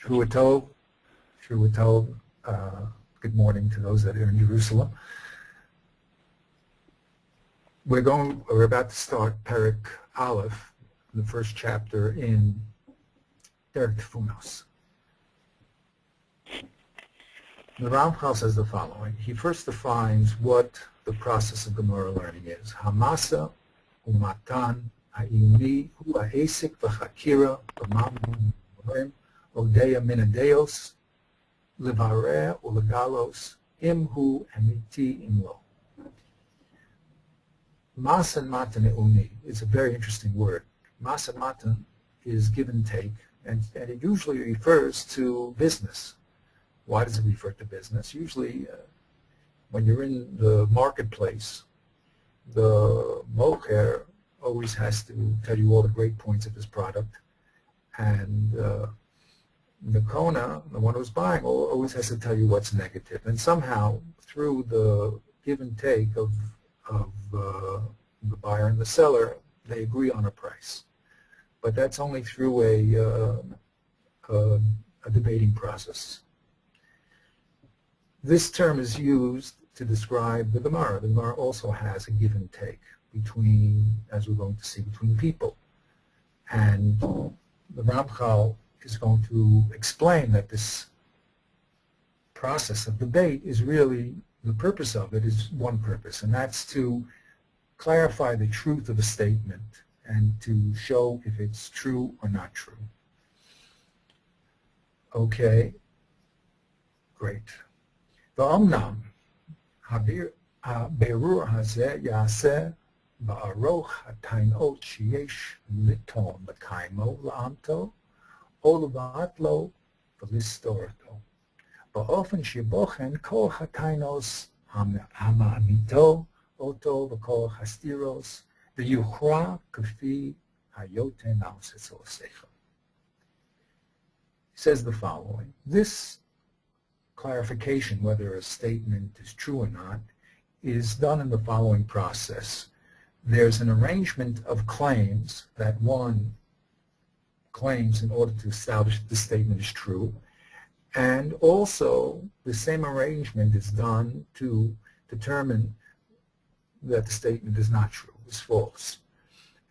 Shavua Tov. Shavua Tov. Good morning to those that are in Jerusalem. We're about to start Perek Aleph, the first chapter in Perek Tfunos. The Ramchal says the following. He first defines what the process of Gemara learning is. Hamasa umatan ha'iyuni hu ha'esik v'chakira b'mam odeya minadeos levareh ulegalos imhu amiti imlo. Mas and matan uni is a very interesting word. Mas and matan is give and take, and it usually refers to business. Why does it refer to business? Usually, when you're in the marketplace, the mocher always has to tell you all the great points of his product, and the kona, the one who's buying, always has to tell you what's negative. And somehow, through the give and take of the buyer and the seller, they agree on a price. But that's only through a debating process. This term is used to describe the Gemara. The Gemara also has a give and take between, as we're going to see, between people. And the Ramchal is going to explain that this process of debate is really, the purpose of it is one purpose, and that's to clarify the truth of a statement and to show if it's true or not true. Okay, great. V'omnam haberur hazeh yaseh ba'aroch hatainot sheyesh liton l'kaimo la'amto o levatlo v'listorato ba'ofen shebochen kol hatainos hama'amito oto v'kol hastiros v'yuchra kafi hayoten al setzol seichel. He says the following. This clarification, whether a statement is true or not, is done in the following process. There's an arrangement of claims that one claims in order to establish that the statement is true, and also the same arrangement is done to determine that the statement is not true, is false.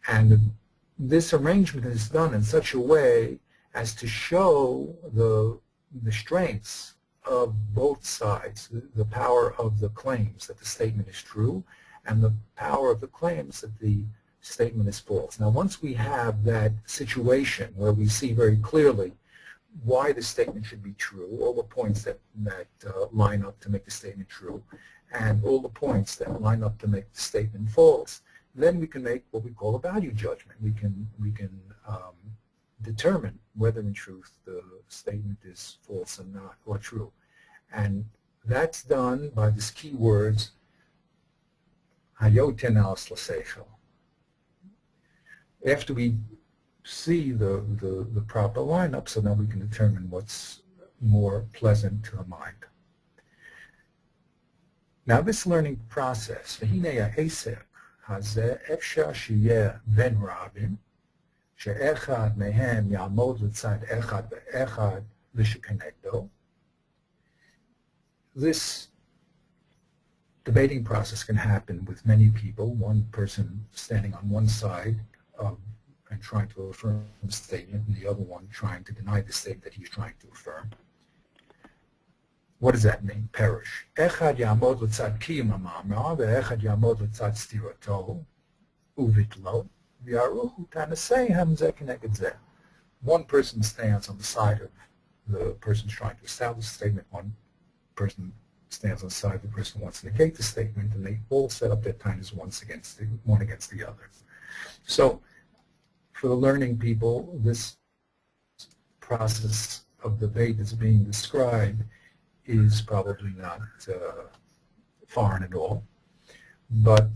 And this arrangement is done in such a way as to show the strengths of both sides, the power of the claims that the statement is true and the power of the claims that the statement is false. Now, once we have that situation where we see very clearly why the statement should be true, all the points that line up to make the statement true, and all the points that line up to make the statement false, then we can make what we call a value judgment. We can determine whether in truth the statement is false or not, or true. And that's done by these key words, hayoten al seichel. After we see the proper lineup, so now we can determine what's more pleasant to the mind. Now this learning process, v'hinei ha'esek hazeh efshar sheyeh ben rabim, she'echad mehem ya'amod l'tzad echad ve'echad l'shekenegdo. This debating process can happen with many people, one person standing on one side and trying to affirm the statement, and the other one trying to deny the statement that he's trying to affirm. What does that mean? Perish. Echad ya'amod l'tzad kiyum ha'ma'amar ve'echad ya'amod l'tzad stirato uvitlo v'yaruchu tanaseihem zeh keneged zeh. One person stands on the side of the person trying to establish the statement, one person stands on the side of the person who wants to negate the statement, and they all set up their times one against the other. So for the learning people, this process of debate that's being described is probably not foreign at all. But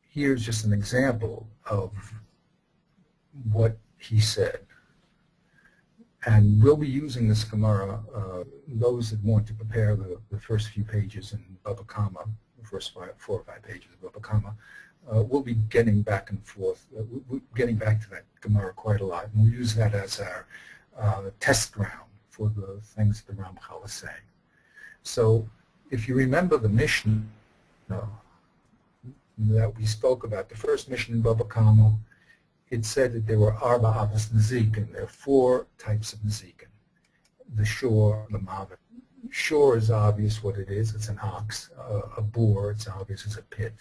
here's just an example of what he said. And we'll be using this Gemara, those that want to prepare the first few pages in Baba Kama, the first 4 or 5 pages of Baba Kama, we'll be getting back and forth, we're getting back to that Gemara quite a lot, and we'll use that as our test ground for the things the Ramchal is saying. So if you remember the Mishnah that we spoke about, the first Mishnah in Baba Kama, it said that there were Arba Avos Nezikin. There are 4 types of Nezikin. The shor, the mavet. Shor is obvious what it is. It's an ox. A boar, it's obvious it's a pit.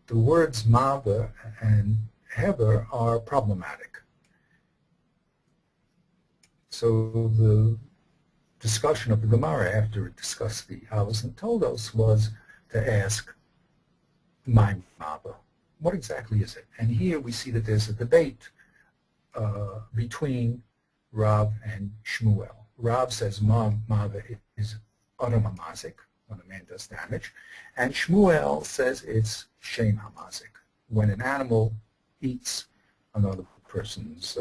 The words mava and heber are problematic. So the discussion of the Gemara after it discussed the Avos and Toldos was to ask, my mava, what exactly is it? And here we see that there's a debate between Rav and Shmuel. Rav says mava is adam hamazik, when a man does damage, and Shmuel says it's shein hamazik, when an animal eats another person's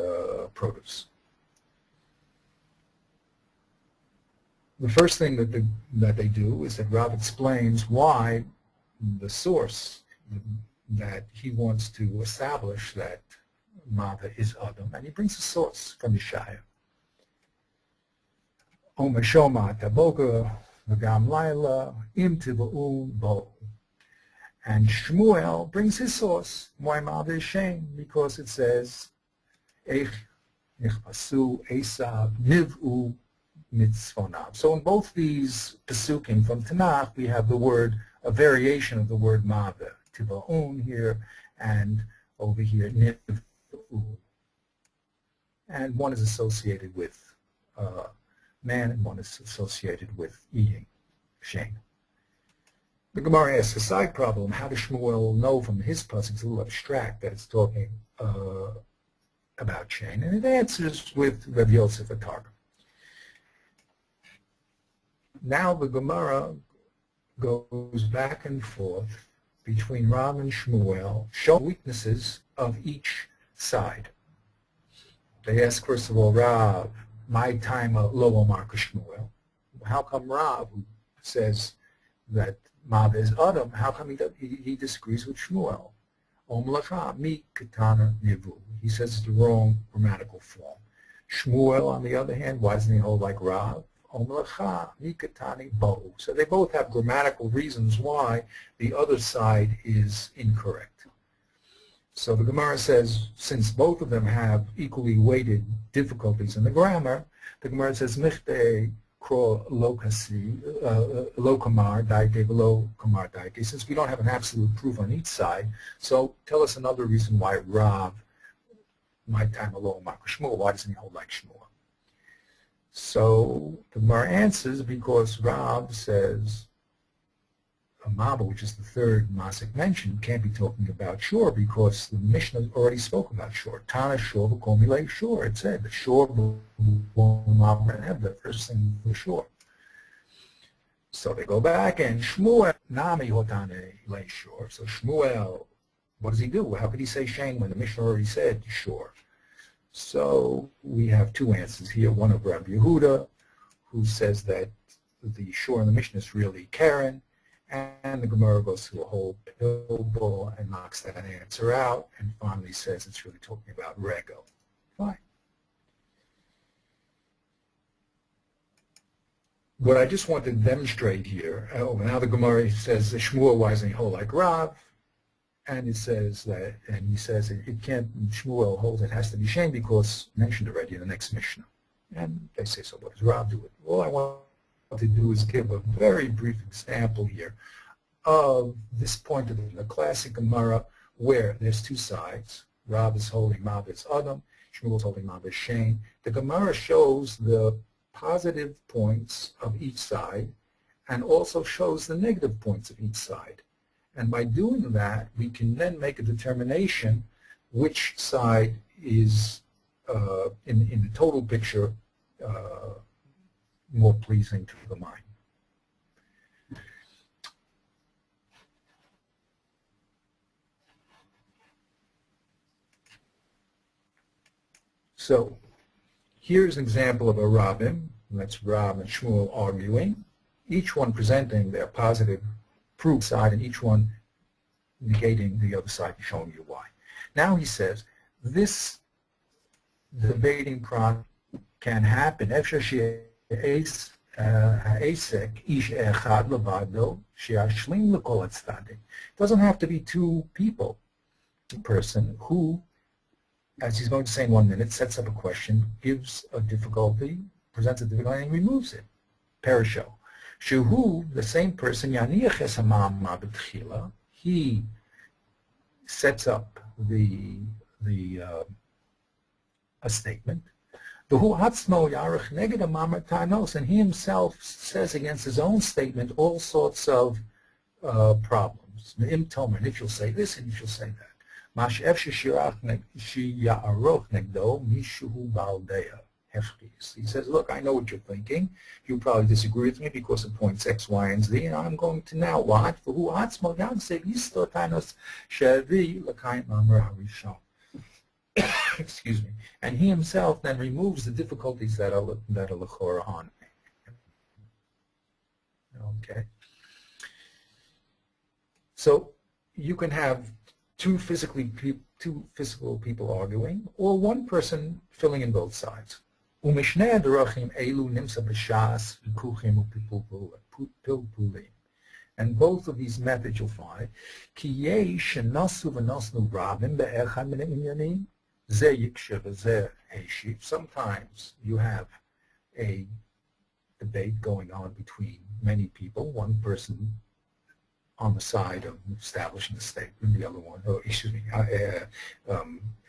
produce. The first thing that they do is that Rav explains why the source that he wants to establish that mava is adam, and he brings a source from Yeshaya. Omer Shoma Taboga V'gam Laila Im Tiva'u Bo. And Shmuel brings his source, why mava is shein, because it says Eich Nichpasu Esav Niv'u Mitzvonav. So in both these pesukim from Tanakh, we have the word, a variation of the word mava, Tiva'un here, and over here Niv'u. And one is associated with man, and one is associated with eating, shein. The Gemara asks a side problem: how does Shmuel know from his pasuk, it's a little abstract, that it's talking about shein? And it answers with Rav Yosef Atargum. Now the Gemara goes back and forth between Rav and Shmuel, showing weaknesses of each side. They ask, first of all, Rav, my time lo omar Shmuel. How come Rav, who says that mava is adam, how come he disagrees with Shmuel? Om lacha mi katana nivu. He says it's the wrong grammatical form. Shmuel, on the other hand, why doesn't he hold like Rav? Om lacha mi katani bo. So they both have grammatical reasons why the other side is incorrect. So the Gemara says, since both of them have equally weighted difficulties in the grammar, the Gemara says, Michte kro lokasi, lokamar daike below kamar daike. Since we don't have an absolute proof on each side, so tell us another reason why Rav, my time alone, Mark Shmuel, why doesn't he hold like Shmuel? So the Gemara answers, because Rav says, mava, which is the third masik mentioned, can't be talking about shor, because the Mishnah already spoke about shor. Tana shor v'kol milei shor. It said the shor mava and the first thing was shor. So they go back, and Shmuel nami hotane lei shor. So Shmuel, what does he do? How could he say shein when the Mishnah already said shor? So we have two answers here. One of Rabbi Yehuda, who says that the shor in the Mishnah is really Karen, and the Gemara goes through a whole pilbul and knocks that answer out, and finally says it's really talking about rego. Fine. What I just want to demonstrate here, now the Gemara says the Shmuel, why doesn't he hold like Rav? And it says that, and he says it can't, Shmuel holds it has to be shein because mentioned already in the next Mishnah. And they say, so what does Rav do? All I want to do is give a very brief example here of this point of the classic Gemara where there's two sides. Rav is holding mava is adam, Shmuel is holding mava is shein. The Gemara shows the positive points of each side and also shows the negative points of each side. And by doing that, we can then make a determination which side is, in the total picture, more pleasing to the mind. So here's an example of a Rabbim. That's Rav and Shmuel arguing, each one presenting their positive proof side and each one negating the other side and showing you why. Now he says, this debating process can happen. It doesn't have to be two people. A person who, as he's going to say in 1 minute, sets up a question, gives a difficulty, presents a difficulty, and removes it. Perisho. Shuhu, the same person, he sets up a statement. And he himself says against his own statement all sorts of problems. And if you'll say this, and if you'll say that. He says, look, I know what you're thinking. You probably disagree with me because of points X, Y, and Z, and I'm going to now what? Excuse me. And he himself then removes the difficulties that are l'chora on him. Okay. So you can have two physical people arguing, or one person filling in both sides. And both of these methods you'll find. Sometimes you have a debate going on between many people, one person on the side of establishing the statement, the other one,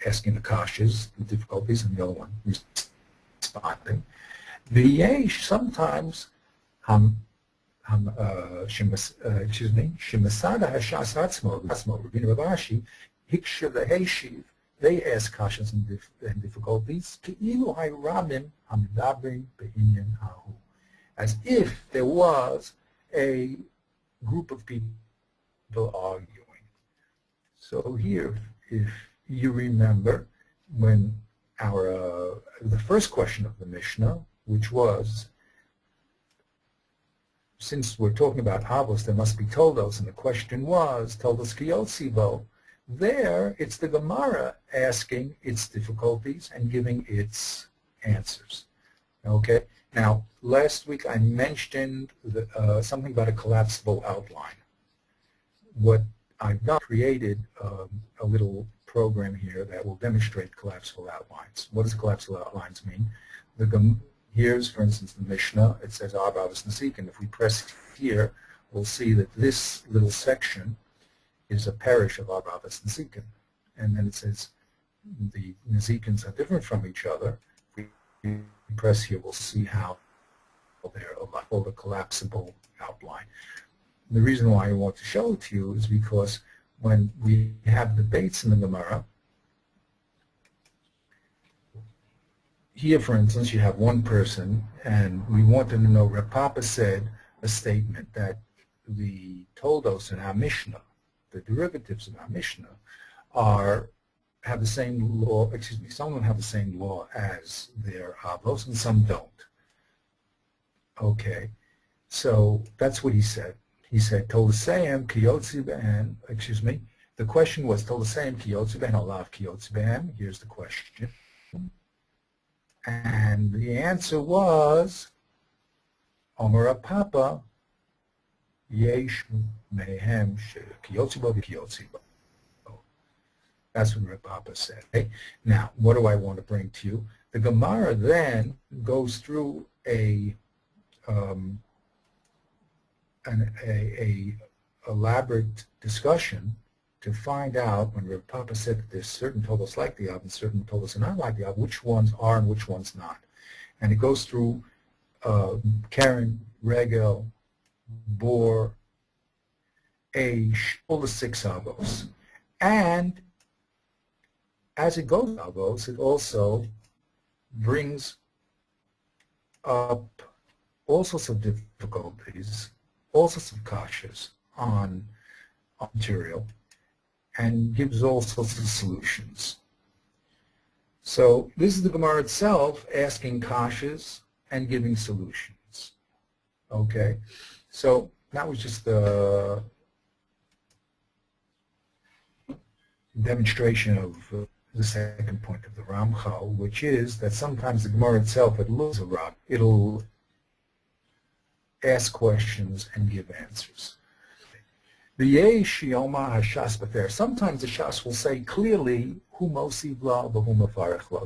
asking the kashas, the difficulties, and the other one responding. Sometimes they ask kashas and difficulties, as if there was a group of people arguing. So here, if you remember, when the first question of the Mishnah, which was, since we're talking about Avos, there must be Toldos, and the question was, Toldos Kiyotzibo. There, it's the Gemara asking its difficulties and giving its answers. Okay? Now, last week I mentioned something about a collapsible outline. What I've done, created a little program here that will demonstrate collapsible outlines. What does collapsible outlines mean? Here's, for instance, the Mishnah. It says Arbavas Nesikin. If we press here, we'll see that this little section is a parish of Arbavas Nesikin. And then it says the Nezikins are different from each other. If we press here, we'll see how they're a collapsible outline. The reason why I want to show it to you is because when we have debates in the Gemara, here, for instance, you have one person, and we wanted to know, Rav Papa said a statement that the Toldos in our Mishnah, the derivatives of our Mishnah, have the same law, some of them have the same law as their Avos, and some don't. Okay, so that's what he said. He said, Tolasayim kiyotzi be'en, the question was, Tolasayim kiyotzi be'en, olav kiyotzi be'en. Here's the question. And the answer was, Omer Papa, yesh mehem kiyotzi bo v'kiyotzi bo. That's what Rav Papa said. Okay? Now, what do I want to bring to you? The Gemara then goes through an elaborate discussion to find out, when Rav Papa said that there's certain Tolos like the Av and certain Tolos are not like the Av, which ones are and which ones not. And it goes through Karen, Regel, Bor, Aish, all the 6 Avos. And as it goes Avos, it also brings up all sorts of difficulties, all sorts of kashas on material, and gives all sorts of solutions. So this is the Gemara itself asking kashas and giving solutions. Okay, so that was just the demonstration of the second point of the Ramchal, which is that sometimes the Gemara itself, it looks a rock. It'll ask questions and give answers. The Shioma Hashas Befer. Sometimes the Shas will say clearly, Hu Mosiv La, Hu Mefarech La.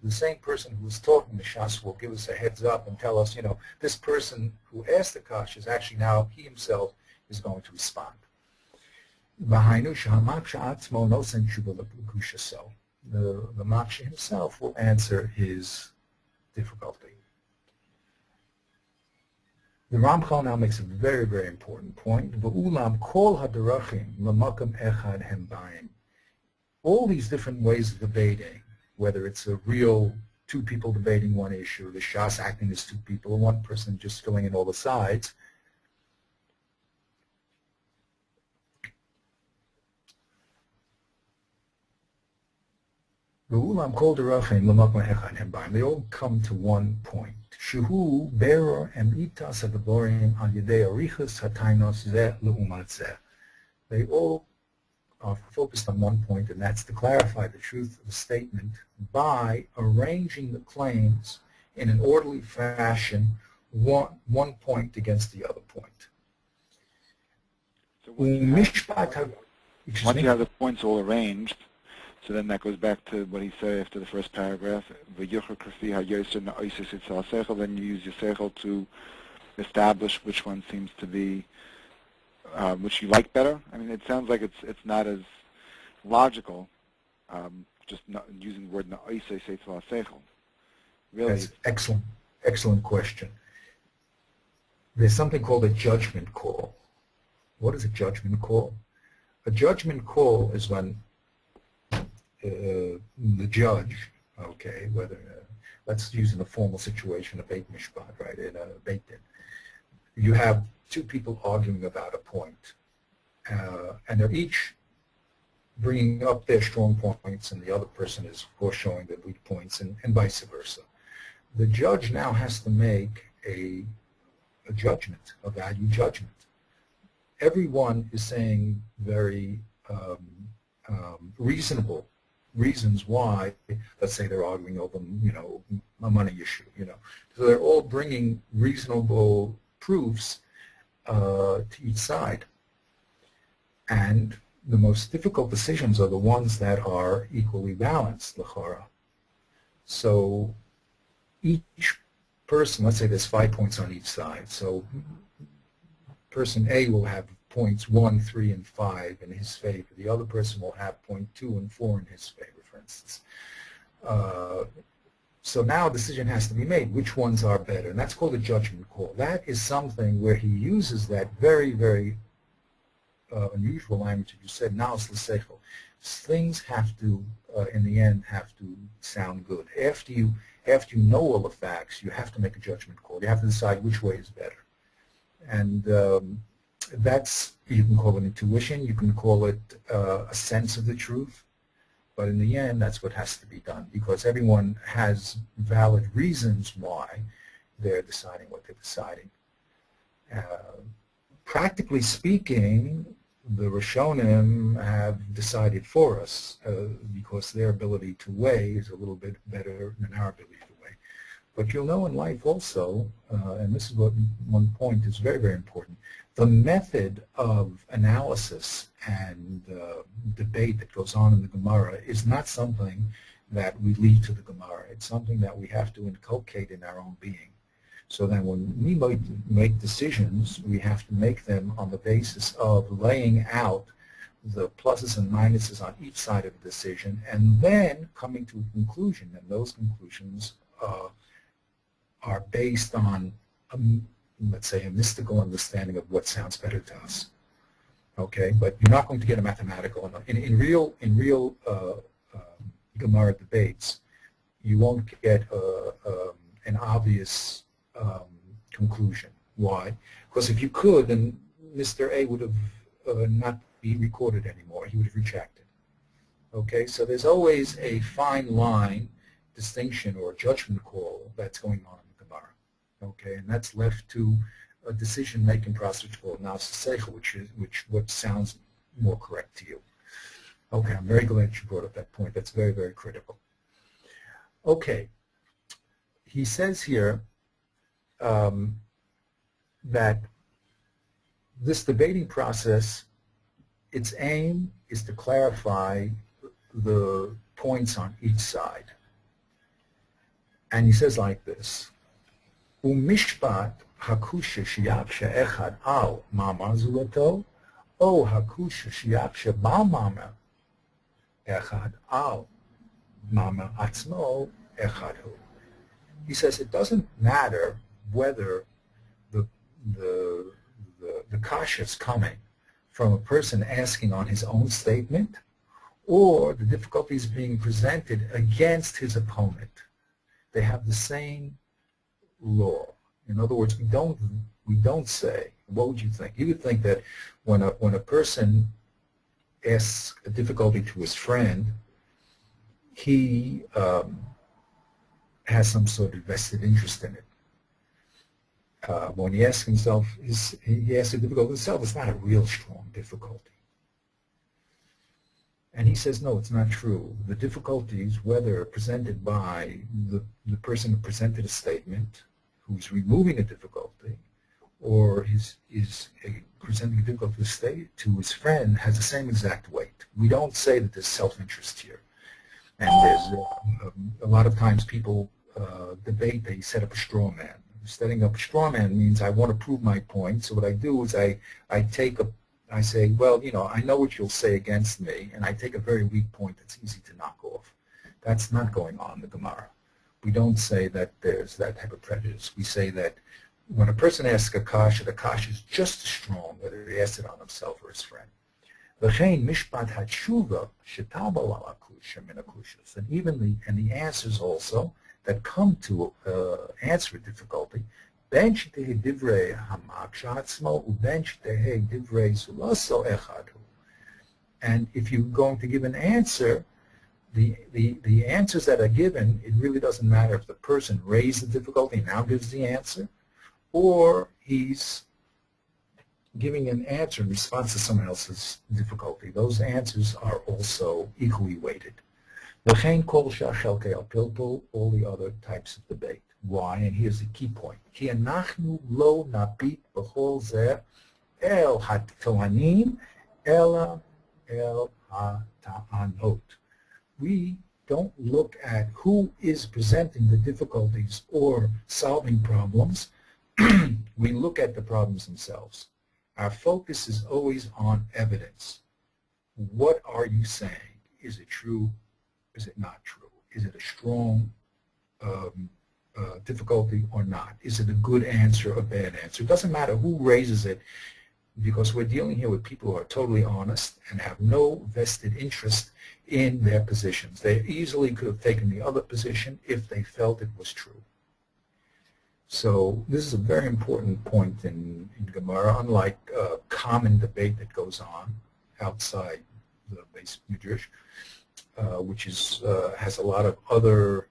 The same person who is talking the Shas will give us a heads up and tell us, this person who asked the Kash is actually now, he himself is going to respond. The Maksha himself will answer his difficulty. The Ramchal now makes a very, very important point. All these different ways of debating, whether it's a real two people debating one issue, the Shas acting as two people, or one person just filling in all the sides, they all come to one point. Shehu berer emitas hadaborim al yedei arichas hatainos zeh leumat zeh. They all are focused on one point, and that's to clarify the truth of the statement by arranging the claims in an orderly fashion, one point against the other point. So once you have the points all arranged, so then that goes back to what he said after the first paragraph. Then you use your seichel to establish which one seems to be, which you like better. I mean, it sounds like it's not as logical, just not using the word na'isei seichel. Really, that's excellent question. There's something called a judgment call. What is a judgment call? A judgment call is when the judge, okay, whether, let's use in a formal situation, a Beit Mishpat, right, in a Beit Din. You have two people arguing about a point, and they're each bringing up their strong points, and the other person is, of course, showing their weak points, and vice versa. The judge now has to make a judgment, a value judgment. Everyone is saying very reasonable reasons why, let's say they're arguing over, a money issue, So they're all bringing reasonable proofs to each side. And the most difficult decisions are the ones that are equally balanced, l'chara. So each person, let's say there's 5 points on each side. So person A will have points 1, 3, and 5 in his favor. The other person will have point 2 and 4 in his favor, for instance. So now a decision has to be made. Which ones are better? And that's called a judgment call. That is something where he uses that very, very unusual language that you said, naos l'seichel. Things have to, in the end, have to sound good. After you know all the facts, you have to make a judgment call. You have to decide which way is better. And that's, you can call it intuition, you can call it a sense of the truth, but in the end, that's what has to be done, because everyone has valid reasons why they're deciding what they're deciding. Practically speaking, the Rishonim have decided for us, because their ability to weigh is a little bit better than our ability to weigh. But you'll know in life also, and this is what one point is very, very important, the method of analysis and debate that goes on in the Gemara is not something that we leave to the Gemara. It's something that we have to inculcate in our own being. So that when we make decisions, we have to make them on the basis of laying out the pluses and minuses on each side of the decision, and then coming to a conclusion. And those conclusions are based on, let's say, a mystical understanding of what sounds better to us. Okay, but you're not going to get a mathematical. In real Gemara debates, you won't get an obvious conclusion. Why? Because if you could, then Mr. A would have not be recorded anymore. He would have retracted. Okay, so there's always a fine line distinction or judgment call that's going on in the Gemara. Okay, and that's left to a decision-making process called naos l'seichel, which what sounds more correct to you. Okay, I'm very glad you brought up that point. That's very, very critical. Okay, he says here that this debating process, its aim is to clarify the points on each side. And he says like this, Umishpat hakusha shiyaksha echad al mama zulato, o hakusha shiyaksha ba mama echad al mama atzmo echadhu. He says it doesn't matter whether the kasha is coming from a person asking on his own statement or the difficulties being presented against his opponent. They have the same law. In other words, we don't say, what would you think? You would think that when a person asks a difficulty to his friend, he has some sort of vested interest in it. When he asks himself, he asks a difficulty himself, it's not a real strong difficulty. And he says, no, it's not true. The difficulties, whether presented by the person who presented a statement, who's removing a difficulty, or is presenting a difficulty to his friend, has the same exact weight. We don't say that there's self-interest here. And there's a lot of times people debate, they set up a straw man. Setting up a straw man means I want to prove my point, so what I do is I say, well, I know what you'll say against me, and I take a very weak point that's easy to knock off. That's not going on in the Gemara. We don't say that there's that type of prejudice. We say that when a person asks a kasha, the kasha is just as strong whether he asks it on himself or his friend. And even the answers also that come to answer a difficulty, and if you're going to give an answer, the answers that are given, it really doesn't matter if the person raised the difficulty and now gives the answer, or he's giving an answer in response to someone else's difficulty. Those answers are also equally weighted. All the other types of debate. Why? And here's the key point. We don't look at who is presenting the difficulties or solving problems. We look at the problems themselves. Our focus is always on evidence. What are you saying? Is it true? Is it not true? Is it a strong difficulty or not? Is it a good answer or a bad answer? It doesn't matter who raises it, because we're dealing here with people who are totally honest and have no vested interest in their positions. They easily could have taken the other position if they felt it was true. So this is a very important point in Gemara, unlike common debate that goes on outside the base Midrash, which has a lot of other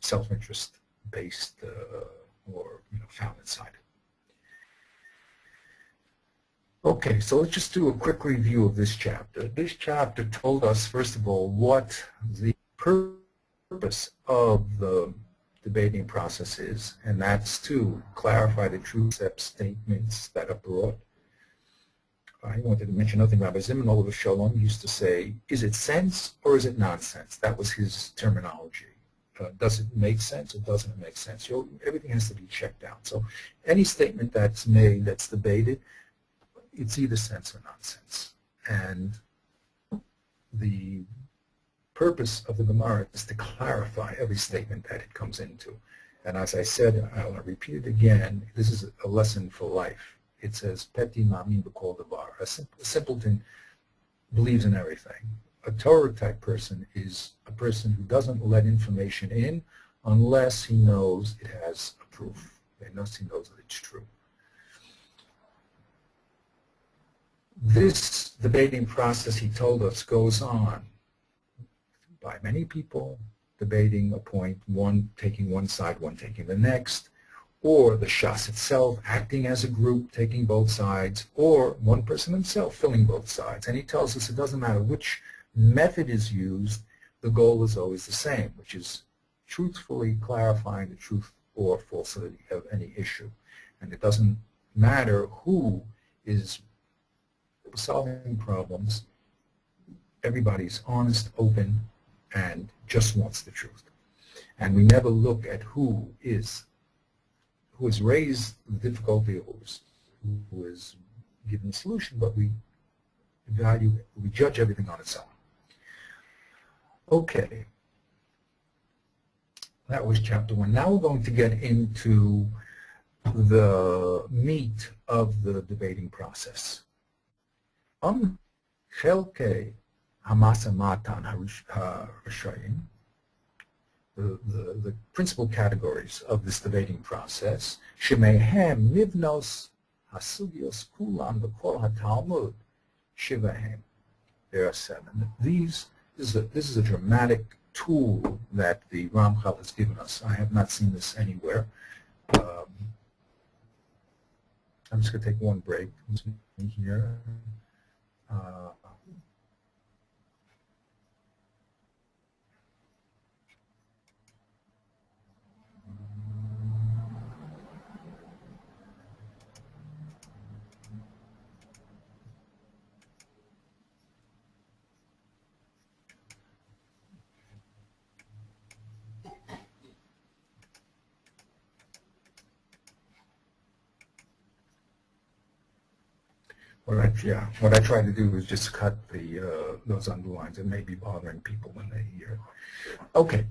self-interest based or found inside it. Okay, so let's just do a quick review of this chapter. This chapter told us, first of all, what the purpose of the debating process is, and that's to clarify the true statements that are brought. I wanted to mention another thing. Rabbi Zimon Oliver Shalom used to say, is it sense or is it nonsense? That was his terminology. Does it make sense or doesn't it make sense? Everything has to be checked out. So any statement that's made, that's debated, it's either sense or nonsense. And the purpose of the Gemara is to clarify every statement that it comes into. And as I said, I'll repeat it again, this is a lesson for life. It says, Peti Mamin B'Kol Davar. A simpleton believes in everything. A Torah-type person is a person who doesn't let information in unless he knows it has a proof, unless he knows that it's true. This debating process, he told us, goes on by many people debating a point, one taking one side, one taking the next, or the Shas itself acting as a group, taking both sides, or one person himself filling both sides. And he tells us it doesn't matter which method is used, the goal is always the same, which is truthfully clarifying the truth or falsity of any issue. And it doesn't matter who is solving problems. Everybody's honest, open, and just wants the truth. And we never look at who has raised the difficulty, or who is given the solution, but we judge everything on its own. Okay, that was chapter 1. Now we're going to get into the meat of the debating process. Chelkei Hamaseh-Matan HaRishayim, the principal categories of this debating process, Shemehem Mivnos Hasugios Kulam B'Kol HaTalmud Shivahem. There are 7. This is a dramatic tool that the Ramchal has given us. I have not seen this anywhere. I'm just going to take one break here. What I try to do is just cut those underlines. It may be bothering people when they hear it. Okay,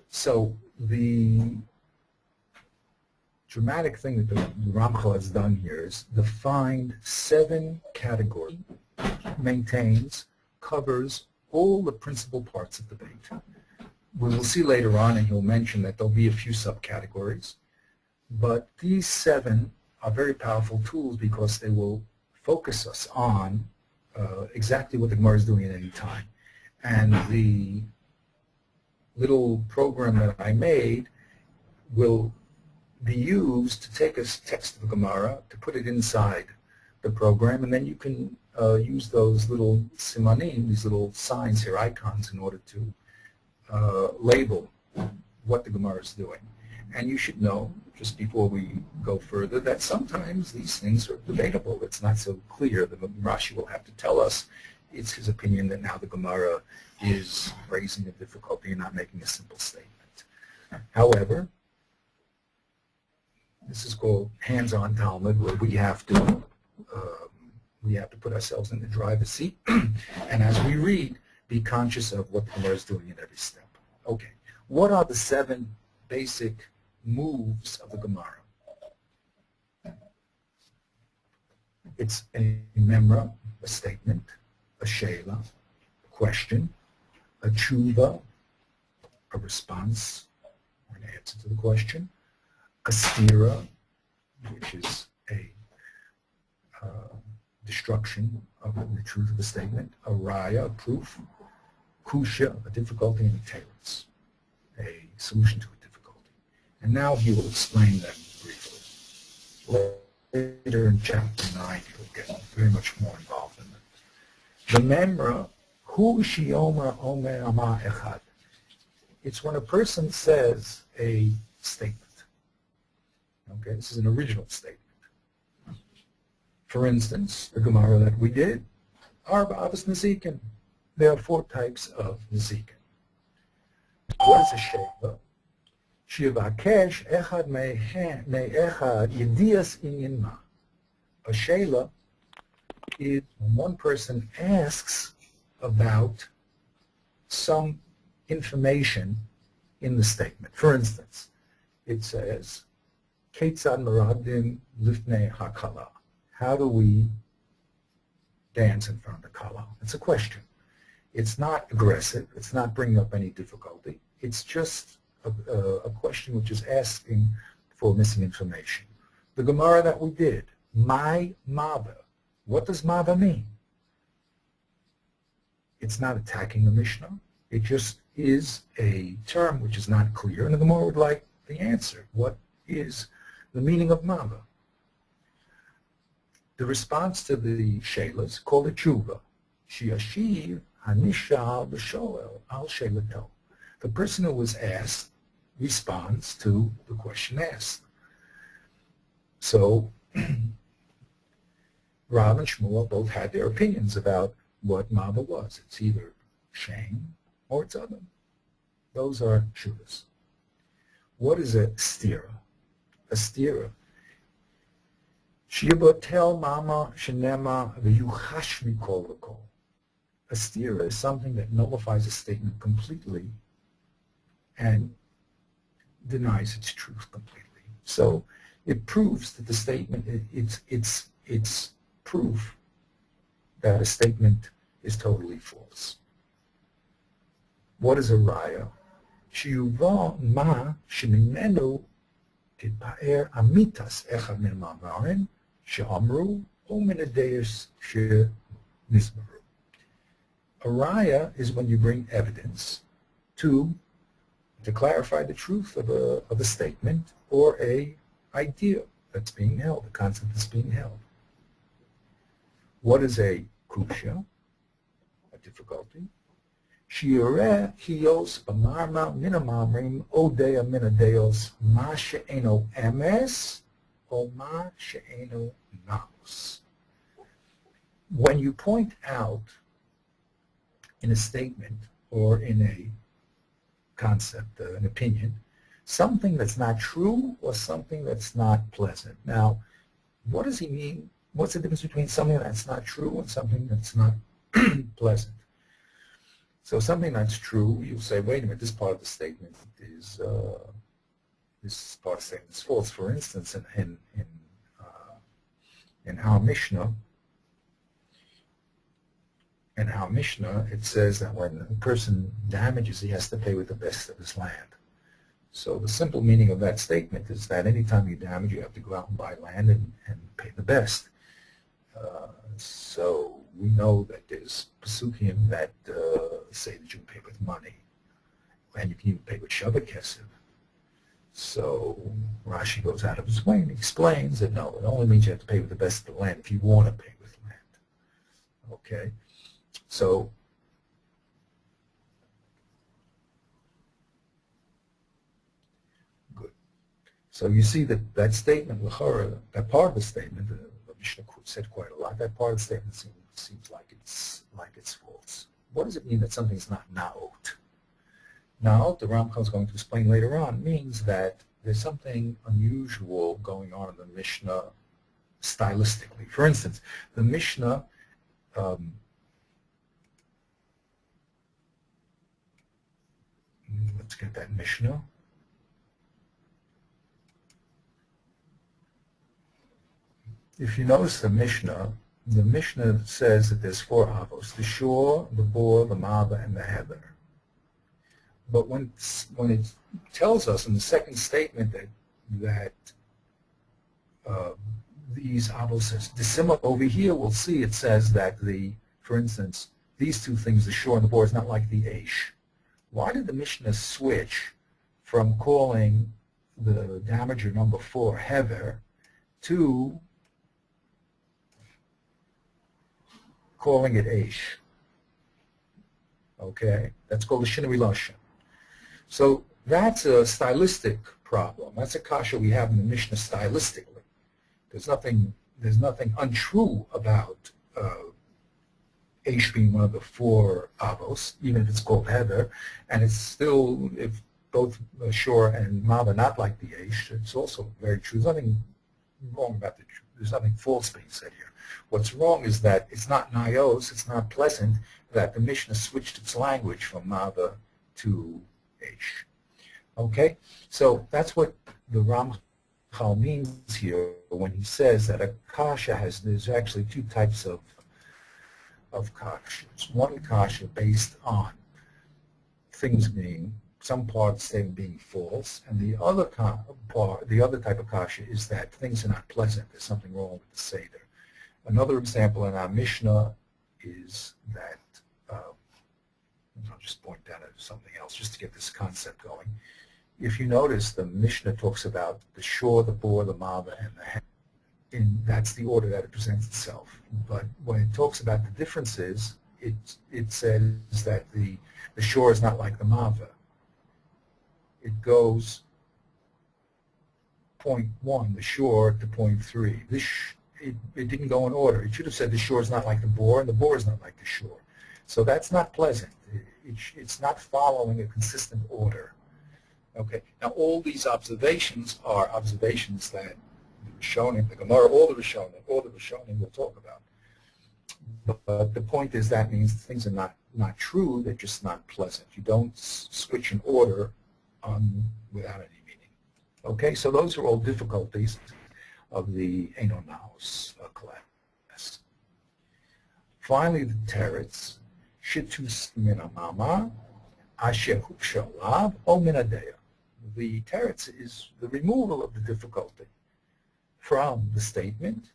so the dramatic thing that the Ramchal has done here is defined 7 categories, maintains, covers all the principal parts of debate. We will see later on, and he'll mention that there'll be a few subcategories, but these 7 are very powerful tools because they will focus us on exactly what the Gemara is doing at any time. And the little program that I made will be used to take a text of the Gemara, to put it inside the program, and then you can use those little simanim, these little signs here, icons, in order to label what the Gemara is doing. And you should know, just before we go further, that sometimes these things are debatable. It's not so clear. The Rashi will have to tell us it's his opinion that now the Gemara is raising a difficulty and not making a simple statement. However, this is called hands-on Talmud, where we have to put ourselves in the driver's seat, and as we read, be conscious of what the Gemara is doing in every step. Okay, what are the 7 basic moves of the Gemara? It's a memra, a statement, a sheila, a question, a tshuva, a response, or an answer to the question, a stira, which is a destruction of the truth of the statement, a raya, a proof, kusha, a difficulty, and a teretz, a solution to a difficulty. And now he will explain them briefly. Later in chapter 9, he'll get very much more involved in it. The memra, hu shiomer omer ama echad. It's when a person says a statement. Okay, this is an original statement. For instance, the Gemara that we did, Arba Avos Nezikin. There are 4 types of Nezikin. What is a Sheva? Shivakesh echad me'echad yedias inyan ma. A Shela is when one person asks about some information in the statement. For instance, it says, Ketzad meradim lifnei hakala. How do we dance in front of the kala? It's a question. It's not aggressive. It's not bringing up any difficulty. It's just a question which is asking for missing information. The Gemara that we did, my mava. What does mava mean? It's not attacking the Mishnah. It just is a term which is not clear, and the Gemara would like the answer. What is the meaning of Mava. The response to the Shelas called a tshuva. Shiashiv hanishal b'shoel al shelato. The person who was asked responds to the question asked. So Rav and Shmuel both had their opinions about what Mava was. It's either shame or it's other. Those are tshuvas. What is a stira? A stira. Shibotel mama shenema v'yuchash mikol v'kol. A stira is something that nullifies a statement completely and denies its truth completely. So it proves that the statement, it's proof that a statement is totally false. What is a raya? Shiyuva ma shenimenu titpaer amitas echad min ma'amarim she'amru o min hadeyos she'nizmaru. A raya is when you bring evidence to clarify the truth of a statement or a idea that's being held, a concept that's being held. What is a kusha, a difficulty? Shiureh hiyos b'marma min ha'mamrim odeya min hadeos ma she'eno emes o ma she'eno naos. When you point out in a statement or in a concept, an opinion, something that's not true or something that's not pleasant. Now, what does he mean? What's the difference between something that's not true and something that's not pleasant? So something that's true, you'll say, wait a minute, this part of the statement is this part of the statement is false. For instance, in our Mishnah, it says that when a person damages, he has to pay with the best of his land. So the simple meaning of that statement is that anytime you damage, you have to go out and buy land and pay the best. So we know that there's Pesukim that say that you can pay with money, and you can even pay with Shabbat Kesef. So Rashi goes out of his way and explains that no, it only means you have to pay with the best of the land if you want to pay with land. Okay? So good. So you see that statement, that part of the statement, the Mishnah said quite a lot. That part of the statement seems like it's false. What does it mean that something's not naot? Naot, the Ramchal is going to explain later on, means that there's something unusual going on in the Mishnah stylistically. For instance, the Mishnah let's get that Mishnah. If you notice the Mishnah says that there's 4 avos: the shor, the bor, the mava, and the heather. But when it tells us in the second statement that these avos is dissimilar, over here we'll see it says that for instance, these two things, the shor and the bor, is not like the aish. Why did the Mishnah switch from calling the damager number 4 heather to calling it aish? Okay, that's called a shinui lashon. So that's a stylistic problem. That's a kasha we have in the Mishnah stylistically. There's nothing untrue about aish being one of the 4 avos, even if it's called heather, and it's still, if both shor and mava not like the aish, it's also very true. There's nothing wrong about the truth. There's nothing false being said here. What's wrong is that it's not nayos, it's not pleasant, that the Mishnah switched its language from mava to aish. Okay? So that's what the Ramchal means here when he says that a kasha there's actually 2 types of kashas. One kasha based on things being, some part of the statement being false, and the other type of kasha is that things are not pleasant. There's something wrong with the seder. Another example in our Mishnah is that, I'll just point down at something else just to get this concept going. if you notice, the Mishnah talks about the shor, the bor, the mava, and the hever. That's the order that it presents itself. But when it talks about the differences, it says that the shor is not like the mava. It goes point 1, the shor, to point 3. It didn't go in order. It should have said the shor is not like the bor, and the bor is not like the shor. So that's not pleasant. It's not following a consistent order. Okay. Now all these observations are observations that the Rishonim, the Gemara, all the Rishonim will talk about. But the point is that means things are not true. They're just not pleasant. You don't switch an order without any meaning. Okay. So those are all difficulties of the Eino Naos class. Finally, the teretz. Shitus min hamama, asher huksha lav, o min hadeya. The teretz is the removal of the difficulty from the statement